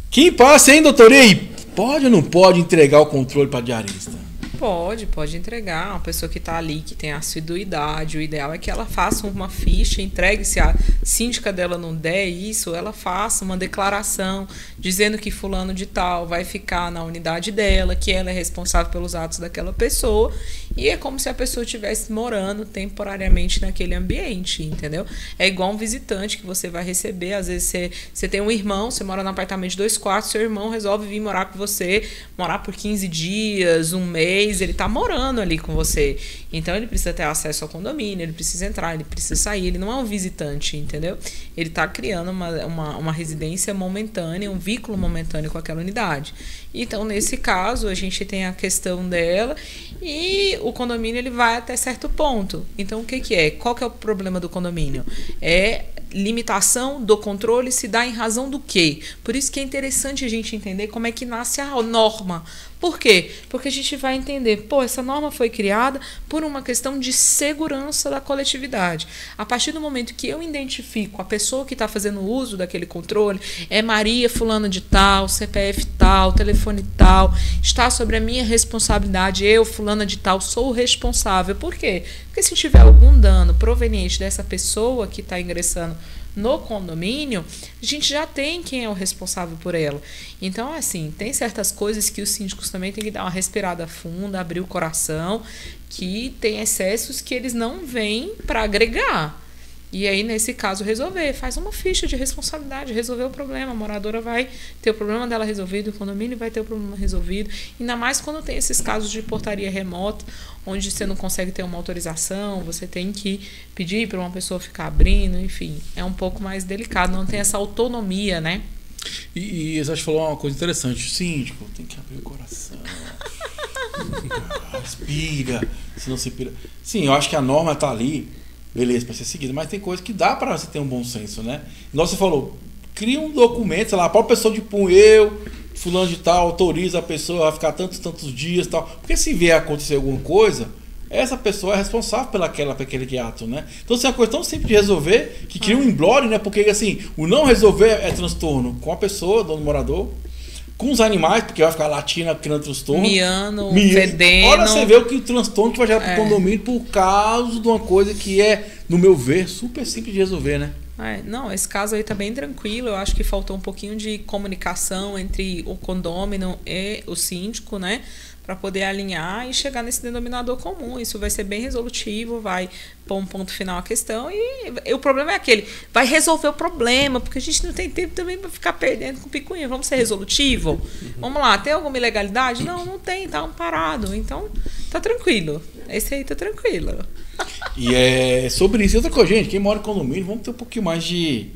Que passa, hein, doutor? E aí, pode ou não pode entregar o controle para a diarista? Pode entregar. Uma pessoa que está ali, que tem assiduidade, o ideal é que ela faça uma ficha, entregue. Se a síndica dela não der isso, ela faça uma declaração dizendo que fulano de tal vai ficar na unidade dela, que ela é responsável pelos atos daquela pessoa, e é como se a pessoa estivesse morando temporariamente naquele ambiente, entendeu? É igual um visitante que você vai receber. Às vezes você tem um irmão, você mora num apartamento de 2 quartos, seu irmão resolve vir morar com você, morar por 15 dias, um mês, ele está morando ali com você. Então ele precisa ter acesso ao condomínio, ele precisa entrar, ele precisa sair, ele não é um visitante, entendeu? Ele está criando uma residência momentânea, um vínculo momentâneo com aquela unidade. Então, nesse caso, a gente tem a questão dela e o condomínio ele vai até certo ponto. Então, o que é? Qual que é o problema do condomínio? É limitação do controle se dá em razão do quê? Por isso que é interessante a gente entender como é que nasce a norma. Por quê? Porque a gente vai entender, essa norma foi criada por uma questão de segurança da coletividade. A partir do momento que eu identifico a pessoa que está fazendo uso daquele controle, é Maria fulana de tal, CPF tal, telefone tal, está sobre a minha responsabilidade, eu fulana de tal sou o responsável. Por quê? Porque se tiver algum dano proveniente dessa pessoa que está ingressando no condomínio, a gente já tem quem é o responsável por ela. Então, assim, tem certas coisas que os síndicos também têm que dar uma respirada funda, abrir o coração, que tem excessos que eles não vêm para agregar. E aí, nesse caso, resolver. Faz uma ficha de responsabilidade, resolver o problema. A moradora vai ter o problema dela resolvido, o condomínio vai ter o problema resolvido. Ainda mais quando tem esses casos de portaria remota, onde você não consegue ter uma autorização, você tem que pedir para uma pessoa ficar abrindo, enfim. É um pouco mais delicado, não tem essa autonomia, né? E você falou uma coisa interessante. Síndico, tem que abrir o coração. Respira, senão você pira. Sim, eu acho que a norma está ali, beleza, para ser seguida, mas tem coisa que dá para você ter um bom senso, né? Igual você falou, cria um documento, sei lá, a própria pessoa de fulano de tal, autoriza a pessoa a ficar tantos dias e tal. Porque se vier a acontecer alguma coisa, essa pessoa é responsável por aquele ato, né? Então, se é uma coisa tão simples de resolver, que cria um emblore, né? Porque, assim, o não resolver é transtorno com a pessoa, dono morador, com os animais, porque vai ficar latindo, criando transtorno. Miando, fedendo. Olha, você vê o transtorno que vai gerar pro condomínio por causa de uma coisa que é, no meu ver, super simples de resolver, né? Não, esse caso aí tá bem tranquilo. Eu acho que faltou um pouquinho de comunicação entre o condômino e o síndico, né? Para poder alinhar e chegar nesse denominador comum. Isso vai ser bem resolutivo, vai pôr um ponto final à questão. E o problema é aquele, vai resolver o problema, porque a gente não tem tempo também para ficar perdendo com picuinha. Vamos ser resolutivo? Vamos lá, tem alguma ilegalidade? Não tem, tá amparado. Então, tá tranquilo. Esse aí tá tranquilo. E é sobre isso. E outra coisa, gente, quem mora em condomínio, vamos ter um pouquinho mais de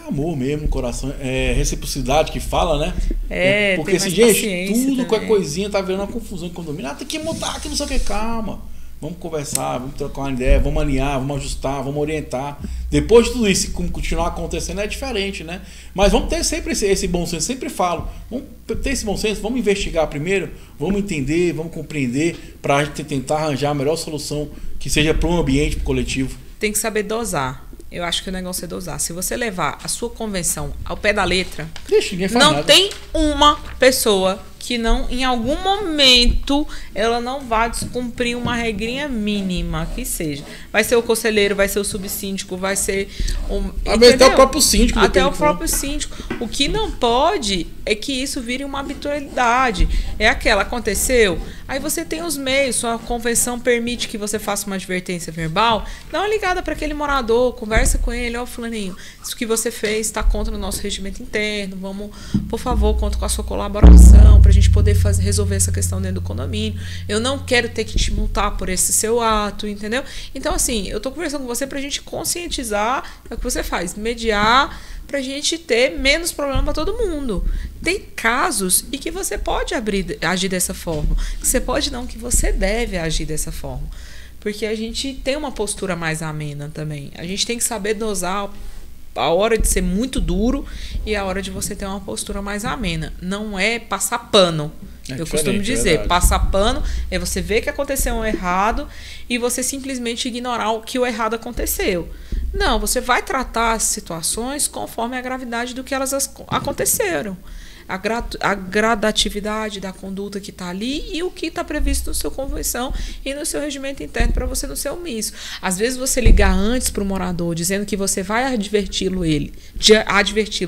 amor mesmo no coração, reciprocidade que fala, né? Porque assim, gente, tudo com a coisinha tá virando uma confusão em condomínio. Tem que mudar, que não sei o que, calma. Vamos conversar, vamos trocar uma ideia, vamos alinhar, vamos ajustar, vamos orientar. Depois de tudo isso, como continuar acontecendo, é diferente, né? Mas vamos ter sempre esse bom senso, sempre falo. Vamos ter esse bom senso, vamos investigar primeiro, vamos entender, vamos compreender, para a gente tentar arranjar a melhor solução que seja para um ambiente, para o coletivo. Tem que saber dosar. Eu acho que o negócio é dosar. Se você levar a sua convenção ao pé da letra, não tem uma pessoa que não, em algum momento, ela não vá descumprir uma regrinha mínima que seja. Vai ser o conselheiro, vai ser o subsíndico, vai ser até o próprio síndico. Até o próprio síndico. O que não pode é que isso vire uma habitualidade. É aquela, aconteceu, aí você tem os meios, sua convenção permite que você faça uma advertência verbal, dá uma ligada para aquele morador, conversa com ele, ó, fulaninho, isso que você fez está contra o nosso regimento interno, vamos, por favor, conto com a sua colaboração para a gente poder resolver essa questão dentro do condomínio. Eu não quero ter que te multar por esse seu ato, entendeu? Então, assim, eu tô conversando com você pra gente conscientizar o que você faz, mediar, pra gente ter menos problema para todo mundo. Tem casos em que você pode agir dessa forma, que você pode não, que você deve agir dessa forma. Porque a gente tem uma postura mais amena também. A gente tem que saber dosar a hora de ser muito duro e a hora de você ter uma postura mais amena. Não é passar pano. Eu costumo dizer, passar pano é você ver que aconteceu um errado e você simplesmente ignorar o que o errado aconteceu. Não, você vai tratar as situações conforme a gravidade do que elas aconteceram. A gradatividade da conduta que está ali e o que está previsto no seu convenção e no seu regimento interno para você não ser omisso. Às vezes você ligar antes para o morador dizendo que você vai adverti-lo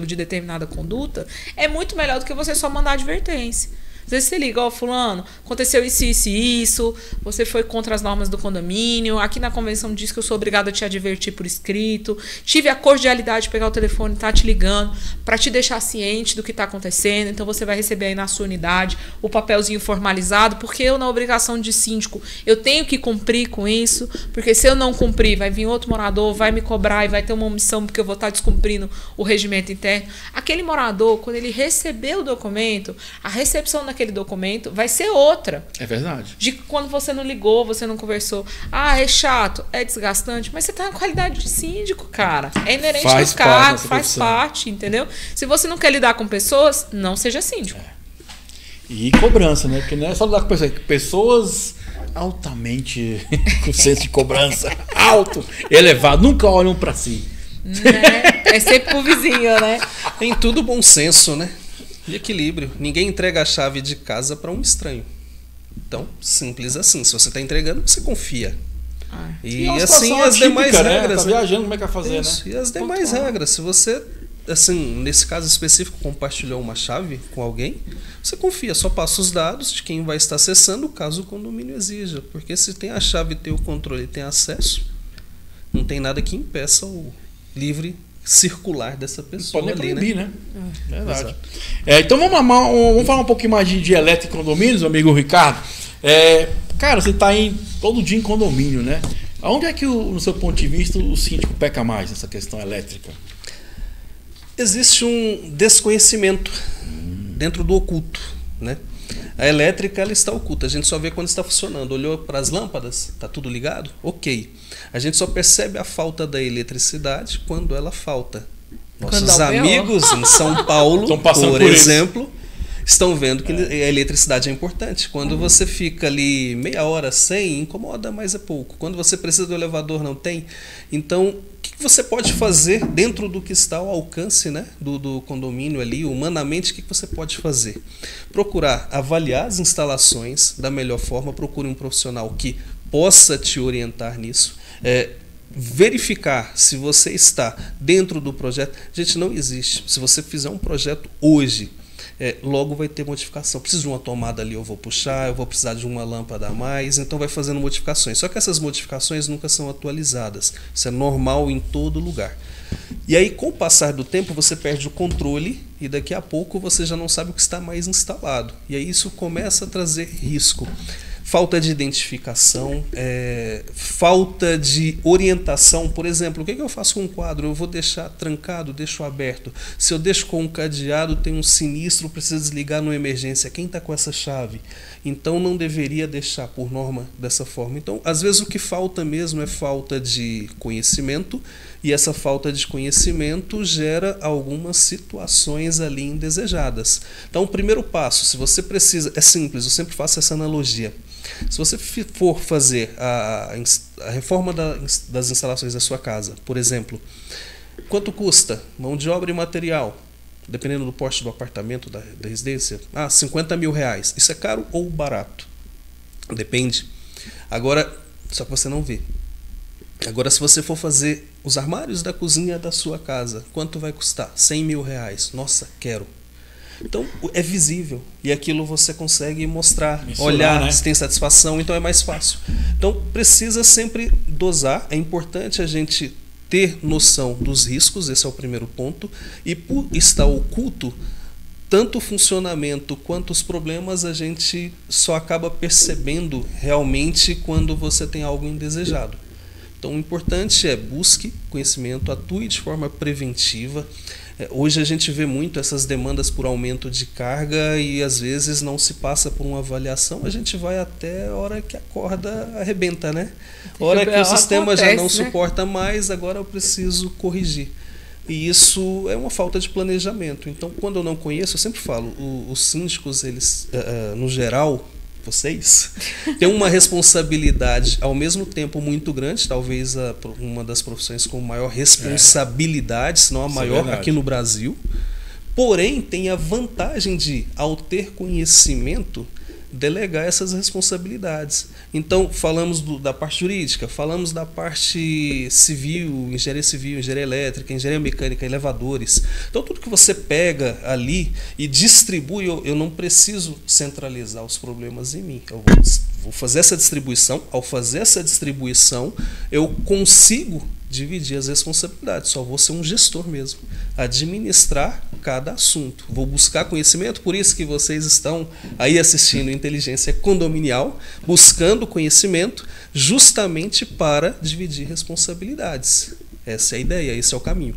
de determinada conduta é muito melhor do que você só mandar advertência. Às vezes você liga, ó, fulano, aconteceu isso, isso e isso, você foi contra as normas do condomínio, aqui na convenção diz que eu sou obrigado a te advertir por escrito, tive a cordialidade de pegar o telefone e tá te ligando para te deixar ciente do que está acontecendo, então você vai receber aí na sua unidade o papelzinho formalizado, porque eu, na obrigação de síndico, eu tenho que cumprir com isso, porque se eu não cumprir, vai vir outro morador, vai me cobrar e vai ter uma omissão porque eu vou estar descumprindo o regimento interno. Aquele morador, quando ele receber o documento, a recepção daquele documento vai ser outra. É verdade. De quando você não ligou, você não conversou. Ah, é chato, é desgastante, mas você tá na qualidade de síndico, cara. É inerente ao cargo, faz parte, entendeu? Se você não quer lidar com pessoas, não seja síndico. E cobrança, né? Porque não é só lidar com pessoas, pessoas altamente com senso de cobrança alto, elevado, nunca olham pra si. Né? É sempre pro vizinho, né? Tem tudo bom senso, né? E equilíbrio. Ninguém entrega a chave de casa para um estranho. Então, simples assim. Se você está entregando, você confia. E assim as demais regras. Tá viajando, como é que vai fazer, isso, né? E as demais regras. Se você, assim, nesse caso específico, compartilhou uma chave com alguém, você confia, só passa os dados de quem vai estar acessando, caso o condomínio exija. Porque se tem a chave, tem o controle, tem acesso, não tem nada que impeça o livre circular dessa pessoa. Pode nem ali, proibir, né? Verdade. Então vamos falar um pouquinho mais de elétrica e condomínios, meu amigo Ricardo. Cara, você está todo dia em condomínio, né? Onde é que, no seu ponto de vista, o síndico peca mais nessa questão elétrica? Existe um desconhecimento dentro do oculto, né? A elétrica, ela está oculta, a gente só vê quando está funcionando. Olhou para as lâmpadas, está tudo ligado? Ok. A gente só percebe a falta da eletricidade quando ela falta. Nossos amigos em São Paulo, por exemplo, estão vendo que a eletricidade é importante. Quando você fica ali meia hora sem, incomoda, mas é pouco. Quando você precisa do elevador, não tem. Então, o que você pode fazer dentro do que está ao alcance, né, do condomínio ali, humanamente, o que você pode fazer? Procurar avaliar as instalações da melhor forma, procure um profissional que possa te orientar nisso, verificar se você está dentro do projeto. Gente, não existe. Se você fizer um projeto hoje, logo vai ter modificação. Preciso de uma tomada ali, eu vou puxar, eu vou precisar de uma lâmpada a mais, então vai fazendo modificações. Só que essas modificações nunca são atualizadas. Isso é normal em todo lugar. E aí, com o passar do tempo, você perde o controle e daqui a pouco você já não sabe o que está mais instalado. E aí isso começa a trazer risco. Falta de identificação, falta de orientação. Por exemplo, o que eu faço com um quadro? Eu vou deixar trancado, deixo aberto. Se eu deixo com um cadeado, tem um sinistro, precisa desligar numa emergência. Quem está com essa chave? Então não deveria deixar por norma dessa forma. Então, às vezes o que falta mesmo é falta de conhecimento, e essa falta de conhecimento gera algumas situações ali indesejadas. Então, o primeiro passo, se você precisa, é simples, eu sempre faço essa analogia. Se você for fazer a reforma das instalações da sua casa, por exemplo, quanto custa mão de obra e material? dependendo do porte do apartamento, da residência, 50 mil reais. Isso é caro ou barato? Depende. Agora, só que você não vê. Agora, se você for fazer os armários da cozinha da sua casa, quanto vai custar? 100 mil reais. Nossa, quero. Então, é visível. E aquilo você consegue mostrar, olhar, né? Se tem satisfação, então é mais fácil. Então, precisa sempre dosar. É importante a gente ter noção dos riscos, esse é o primeiro ponto. E por estar oculto, tanto o funcionamento quanto os problemas, a gente só acaba percebendo realmente quando você tem algo indesejado. Então, o importante é busque conhecimento, atue de forma preventiva. Hoje a gente vê muito essas demandas por aumento de carga e às vezes não se passa por uma avaliação, a gente vai até a hora que a corda arrebenta, né? A hora que o sistema já não suporta mais, agora eu preciso corrigir. E isso é uma falta de planejamento. Então, quando eu não conheço, eu sempre falo, os síndicos, eles, no geral, vocês, têm uma responsabilidade ao mesmo tempo muito grande, talvez uma das profissões com maior responsabilidade, se não a maior aqui no Brasil. Porém, tem a vantagem de, ao ter conhecimento, delegar essas responsabilidades. Então, falamos da parte jurídica, falamos da parte civil, engenharia elétrica, engenharia mecânica, elevadores. Então, tudo que você pega ali e distribui, eu não preciso centralizar os problemas em mim. Eu vou fazer essa distribuição. Ao fazer essa distribuição, eu consigo dividir as responsabilidades. Só vou ser um gestor mesmo. Administrar cada assunto. Vou buscar conhecimento, por isso que vocês estão aí assistindo Inteligência Condominial, buscando conhecimento justamente para dividir responsabilidades. Essa é a ideia, esse é o caminho.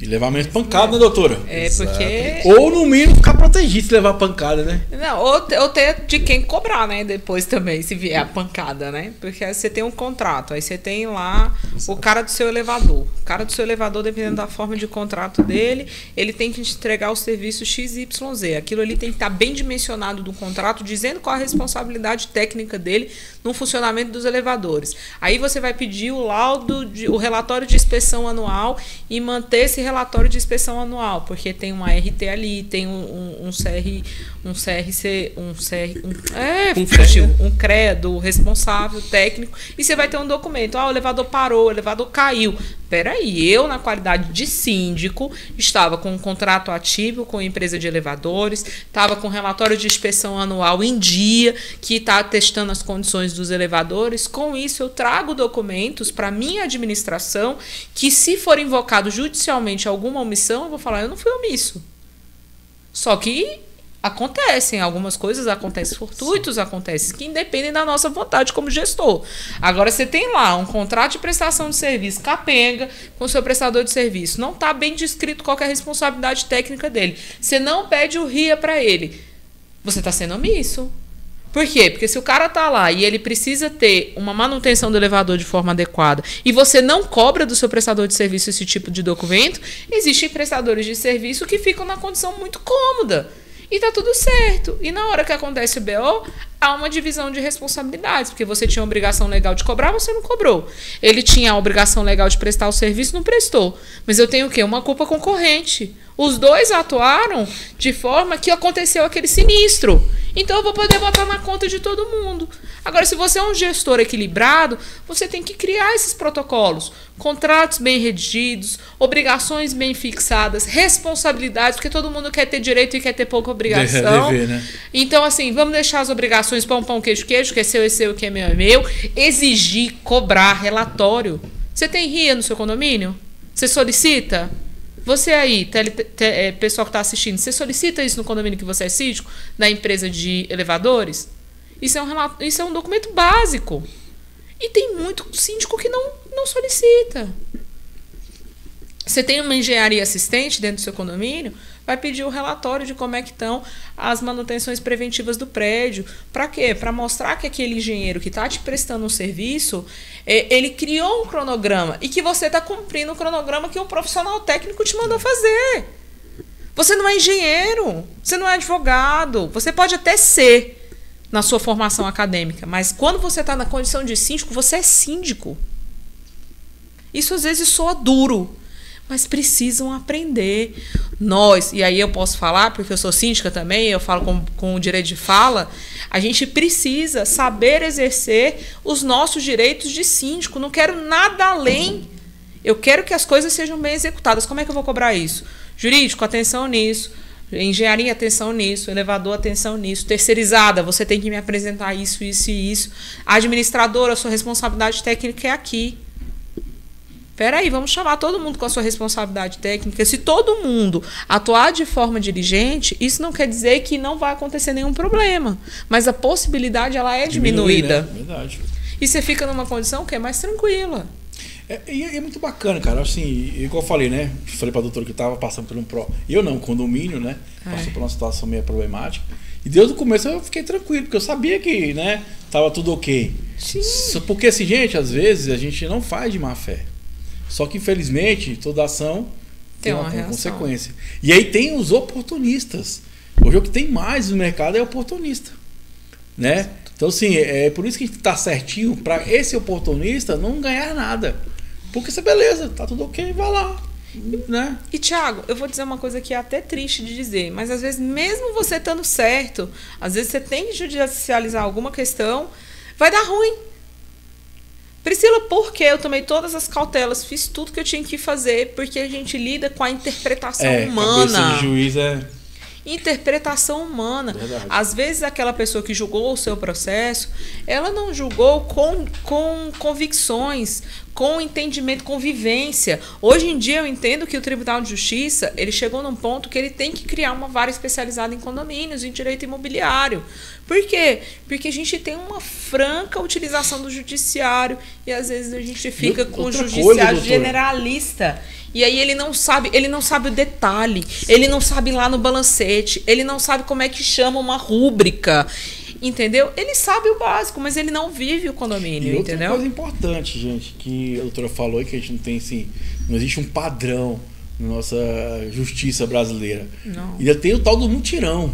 E levar menos pancada, né, doutora? Porque... Ou, no mínimo, ficar protegido se levar pancada, né? Não, ou ter de quem cobrar, né? Depois também, se vier a pancada, né? Porque aí você tem um contrato, aí você tem lá o cara do seu elevador. O cara do seu elevador, dependendo da forma de contrato dele, ele tem que te entregar o serviço XYZ. Aquilo ali tem que estar bem dimensionado do contrato, dizendo qual a responsabilidade técnica dele no funcionamento dos elevadores. Aí você vai pedir o laudo, o relatório de inspeção anual e manter esse relatório de inspeção anual, porque tem uma RT ali, tem um CREA do responsável técnico, e você vai ter um documento, o elevador parou, o elevador caiu. Peraí, eu, na qualidade de síndico, estava com um contrato ativo com a empresa de elevadores, estava com relatório de inspeção anual em dia, que está testando as condições dos elevadores. Com isso, eu trago documentos para a minha administração, que se for invocado judicialmente alguma omissão, eu vou falar, eu não fui omisso. Só que acontecem, algumas coisas acontecem fortuitos, acontecem que independem da nossa vontade como gestor. Agora, você tem lá um contrato de prestação de serviço capenga com o seu prestador de serviço. Não está bem descrito qual que é a responsabilidade técnica dele. Você não pede o RIA para ele. Você está sendo omisso. Por quê? Porque se o cara está lá e ele precisa ter uma manutenção do elevador de forma adequada e você não cobra do seu prestador de serviço esse tipo de documento, existem prestadores de serviço que ficam na condição muito cômoda. E tá tudo certo. E na hora que acontece o BO, há uma divisão de responsabilidades, porque você tinha a obrigação legal de cobrar, você não cobrou. Ele tinha a obrigação legal de prestar o serviço, não prestou. Mas eu tenho o quê? Uma culpa concorrente. Os dois atuaram de forma que aconteceu aquele sinistro. Então eu vou poder botar na conta de todo mundo. Agora, se você é um gestor equilibrado, você tem que criar esses protocolos. Contratos bem redigidos, obrigações bem fixadas, responsabilidades, porque todo mundo quer ter direito e quer ter pouca obrigação. Dever, né? Então, assim, vamos deixar as obrigações pão, queijo, que é seu, que é meu. Exigir, cobrar, relatório. Você tem RIA no seu condomínio? Você solicita? Você aí, pessoal que está assistindo, você solicita isso no condomínio que você é síndico, da empresa de elevadores? Isso é um documento básico. E tem muito síndico que não solicita. Você tem uma engenharia assistente dentro do seu condomínio, vai pedir o relatório de como é que estão as manutenções preventivas do prédio. Para quê? Para mostrar que aquele engenheiro que está te prestando um serviço, ele criou um cronograma e que você está cumprindo o cronograma que o profissional técnico te mandou fazer. Você não é engenheiro, você não é advogado, você pode até ser na sua formação acadêmica, mas quando você está na condição de síndico, você é síndico. Isso às vezes soa duro, mas precisam aprender. Nós, e aí eu posso falar, porque eu sou síndica também, eu falo com o direito de fala, a gente precisa saber exercer os nossos direitos de síndico. Não quero nada além. Eu quero que as coisas sejam bem executadas. Como é que eu vou cobrar isso? Jurídico, atenção nisso. Engenharia, atenção nisso. Elevador, atenção nisso. Terceirizada, você tem que me apresentar isso, isso e isso. Administradora, sua responsabilidade técnica é aqui. Peraí, vamos chamar todo mundo com a sua responsabilidade técnica. Se todo mundo atuar de forma diligente, isso não quer dizer que não vai acontecer nenhum problema. Mas a possibilidade, ela é diminuída. Né? Verdade. E você fica numa condição que é mais tranquila. É muito bacana, cara. Assim, igual eu falei, né? Falei pra doutora que eu tava passando por eu não, condomínio, né? Passou por uma situação meio problemática. E desde o começo eu fiquei tranquilo, porque eu sabia que, né, tava tudo ok. Sim. Porque assim, gente, às vezes a gente não faz de má fé. Só que, infelizmente, toda ação tem uma consequência. E aí tem os oportunistas. Hoje o que tem mais no mercado é oportunista. Né? Então, assim, é por isso que está certinho para esse oportunista não ganhar nada. Porque isso é beleza, tá tudo ok, vai lá. Né? E, Thiago, eu vou dizer uma coisa que é até triste de dizer, mas às vezes, mesmo você estando certo, às vezes você tem que judicializar alguma questão, vai dar ruim. Priscila, porque eu tomei todas as cautelas, fiz tudo que eu tinha que fazer, porque a gente lida com a interpretação humana. Cabeça de juiz interpretação humana. Verdade. Às vezes aquela pessoa que julgou o seu processo, ela não julgou com convicções, com entendimento, com vivência. Hoje em dia eu entendo que o Tribunal de Justiça, ele chegou num ponto que ele tem que criar uma vara especializada em condomínios, em direito imobiliário. Por quê? Porque a gente tem uma franca utilização do judiciário e às vezes a gente fica com o judiciário generalista. E aí ele não sabe o detalhe, ele não sabe lá no balancete, ele não sabe como é que chama uma rúbrica, entendeu? Ele sabe o básico, mas ele não vive o condomínio, entendeu? Outra coisa importante, gente, que a doutora falou e que a gente não tem assim, não existe um padrão na nossa justiça brasileira. Não. Ainda tem o tal do mutirão.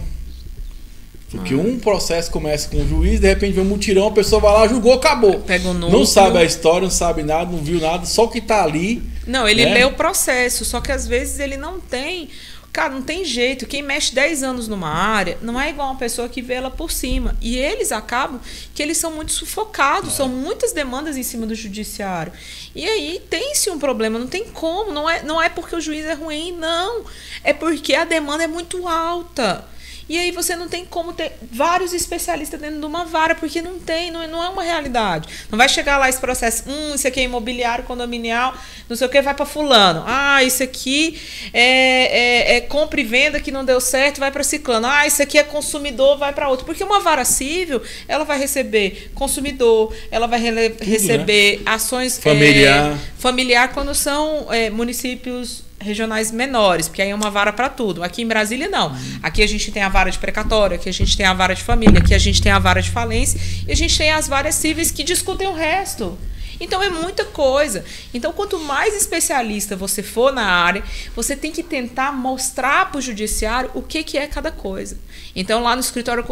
Porque um processo começa com um juiz, de repente vem um mutirão, a pessoa vai lá, julgou, acabou. Pega o número. Não sabe a história, não sabe nada, não viu nada, só o que tá ali. Não, ele lê o processo, só que às vezes ele não tem. Cara, não tem jeito. Quem mexe 10 anos numa área não é igual uma pessoa que vê ela por cima. E eles acabam que eles são muito sufocados, são muitas demandas em cima do judiciário. E aí tem-se um problema, não tem como. Não é porque o juiz é ruim, não. É porque a demanda é muito alta. E aí você não tem como ter vários especialistas dentro de uma vara, porque não tem, não é uma realidade. Não vai chegar lá esse processo, isso aqui é imobiliário, condominial, não sei o que, vai para fulano. Isso aqui é compra e venda que não deu certo, vai para ciclano. Isso aqui é consumidor, vai para outro. Porque uma vara civil, ela vai receber consumidor, ela vai receber ações familiar quando são municípios regionais menores, porque aí é uma vara para tudo. Aqui em Brasília, não. Aqui a gente tem a vara de precatório, aqui a gente tem a vara de família, aqui a gente tem a vara de falência e a gente tem as varas cíveis que discutem o resto. Então, é muita coisa. Então, quanto mais especialista você for na área, você tem que tentar mostrar para o judiciário o que é cada coisa. Então, lá no escritório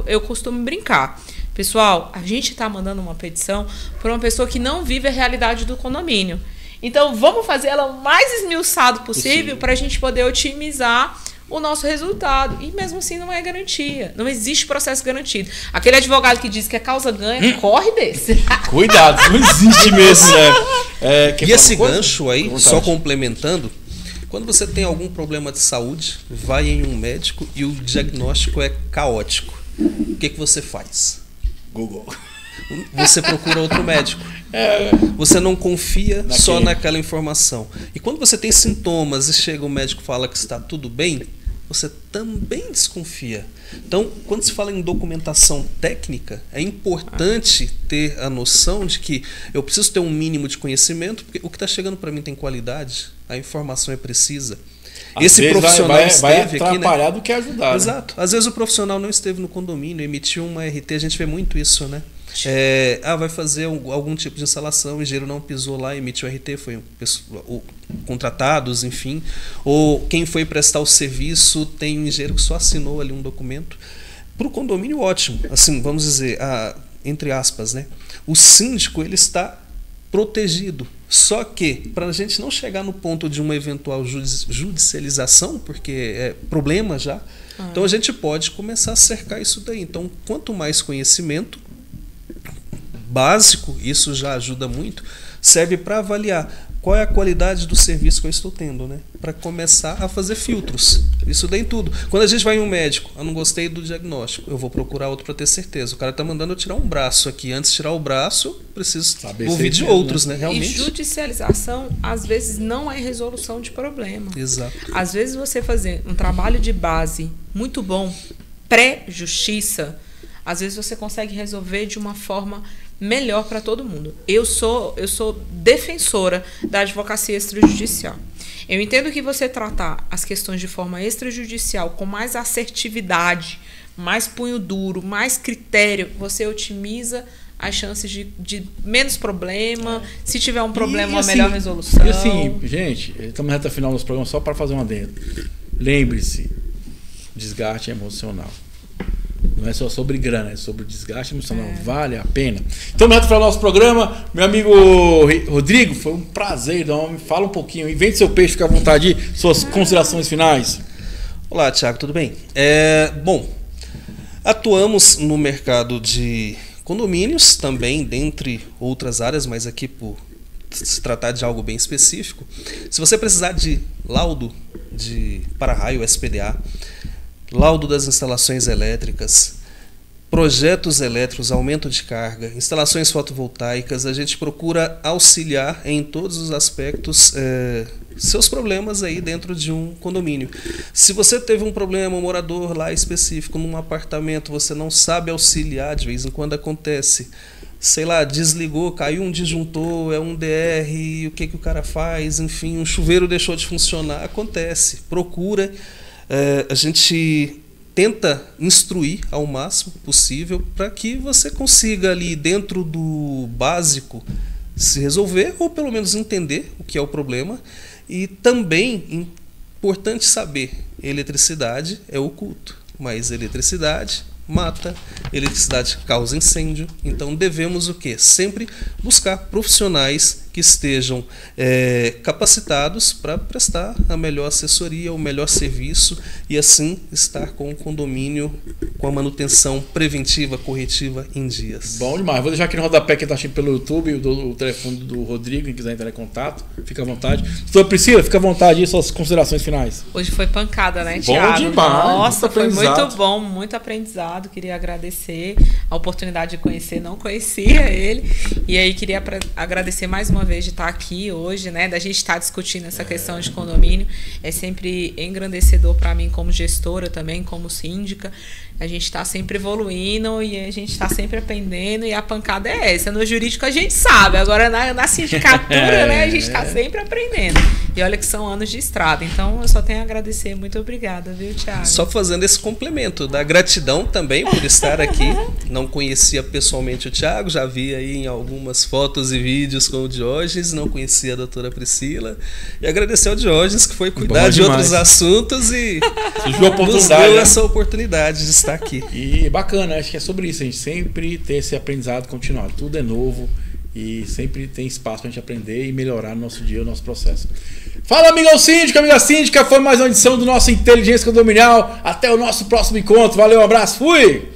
eu costumo brincar. Pessoal, a gente está mandando uma petição para uma pessoa que não vive a realidade do condomínio. Então, vamos fazer ela o mais esmiuçado possível para a gente poder otimizar o nosso resultado. E mesmo assim não é garantia. Não existe processo garantido. Aquele advogado que diz que a causa ganha, corre desse. Cuidado, não existe mesmo, né? E esse gancho aí, só complementando, quando você tem algum problema de saúde, vai em um médico e o diagnóstico é caótico. O que você faz? Google. Você procura outro médico. Você não confia só naquela informação. E quando você tem sintomas e chega o médico e fala que está tudo bem, você também desconfia. Então, quando se fala em documentação técnica, é importante ter a noção de que eu preciso ter um mínimo de conhecimento, porque o que está chegando para mim tem qualidade, a informação é precisa. Esse profissional vai atrapalhar do que ajudar. Exato. Às vezes o profissional não esteve no condomínio, emitiu uma RT, a gente vê muito isso, né? Vai fazer algum tipo de instalação, o engenheiro não pisou lá, emitiu RT, foi contratados, enfim. Ou quem foi prestar o serviço, tem um engenheiro que só assinou ali um documento. Para o condomínio, ótimo. Assim, vamos dizer, entre aspas, né? O síndico, ele está protegido. Só que, para a gente não chegar no ponto de uma eventual judicialização, porque é problema já, então a gente pode começar a cercar isso daí. Então, quanto mais conhecimento básico, isso já ajuda muito, serve para avaliar qual é a qualidade do serviço que eu estou tendo, né? Para começar a fazer filtros. Isso daí em tudo. Quando a gente vai em um médico, eu não gostei do diagnóstico, eu vou procurar outro para ter certeza. O cara está mandando eu tirar um braço aqui. Antes de tirar o braço, eu preciso ouvir de outros, né? Realmente. E judicialização, às vezes, não é resolução de problema. Exato. Às vezes, você fazer um trabalho de base muito bom, pré-justiça, às vezes você consegue resolver de uma forma melhor para todo mundo. Eu sou defensora da advocacia extrajudicial. Eu entendo que você tratar as questões de forma extrajudicial com mais assertividade, mais punho duro, mais critério, você otimiza as chances de menos problema, se tiver um problema, uma melhor resolução. E assim, gente, estamos na reta final do nosso programa só para fazer um adendo. Lembre-se, desgaste emocional. Não é só sobre grana, é sobre desgaste emocional. Vale a pena. Então, na reta final do nosso programa, meu amigo Rodrigo, foi um prazer, homem. Fala um pouquinho e vende seu peixe, fica à vontade. Suas considerações finais. Olá, Thiago, tudo bem? Bom, atuamos no mercado de condomínios também, dentre outras áreas, mas aqui por se tratar de algo bem específico. Se você precisar de laudo de para-raio SPDA, laudo das instalações elétricas, projetos elétricos, aumento de carga, instalações fotovoltaicas, a gente procura auxiliar em todos os aspectos seus problemas aí dentro de um condomínio. Se você teve um problema, um morador lá específico num apartamento, você não sabe auxiliar, de vez em quando acontece, sei lá, desligou, caiu um disjuntor, é um DR, o que o cara faz, enfim, um chuveiro deixou de funcionar, acontece, procura. A gente tenta instruir ao máximo possível para que você consiga ali dentro do básico se resolver ou pelo menos entender o que é o problema. E também importante saber, eletricidade é oculto, mas eletricidade mata, eletricidade causa incêndio, então devemos o quê? Sempre buscar profissionais que estejam capacitados para prestar a melhor assessoria, o melhor serviço e assim estar com o condomínio com a manutenção preventiva, corretiva em dias. Bom demais. Vou deixar aqui no rodapé quem está assistindo pelo YouTube o telefone do Rodrigo, quem quiser entrar em contato, fica à vontade. Doutora Priscila, fica à vontade aí, suas considerações finais. Hoje foi pancada, né, Thiago? Bom demais. Nossa, foi muito bom, muito aprendizado. Queria agradecer a oportunidade de conhecer, não conhecia ele. E aí queria agradecer mais uma vez de estar aqui hoje, né, da gente estar discutindo essa questão de condomínio. É sempre engrandecedor para mim como gestora também, como síndica. A gente está sempre evoluindo e a gente está sempre aprendendo e a pancada é essa. No jurídico a gente sabe, agora na sindicatura né, a gente está sempre aprendendo. E olha que são anos de estrada. Então eu só tenho a agradecer. Muito obrigada, viu, Thiago? Só fazendo esse complemento da gratidão também por estar aqui. Não conhecia pessoalmente o Thiago, já vi aí em algumas fotos e vídeos com o Diógenes, não conhecia a doutora Priscila. E agradecer ao Diógenes que foi cuidar de outros assuntos e nos deu essa oportunidade de estar aqui. E bacana, acho que é sobre isso, a gente sempre ter esse aprendizado continuado. Tudo é novo e sempre tem espaço para a gente aprender e melhorar no nosso dia, o nosso processo. Fala, amigão síndico, amiga síndica, foi mais uma edição do nosso Inteligência Condominial. Até o nosso próximo encontro. Valeu, um abraço, fui!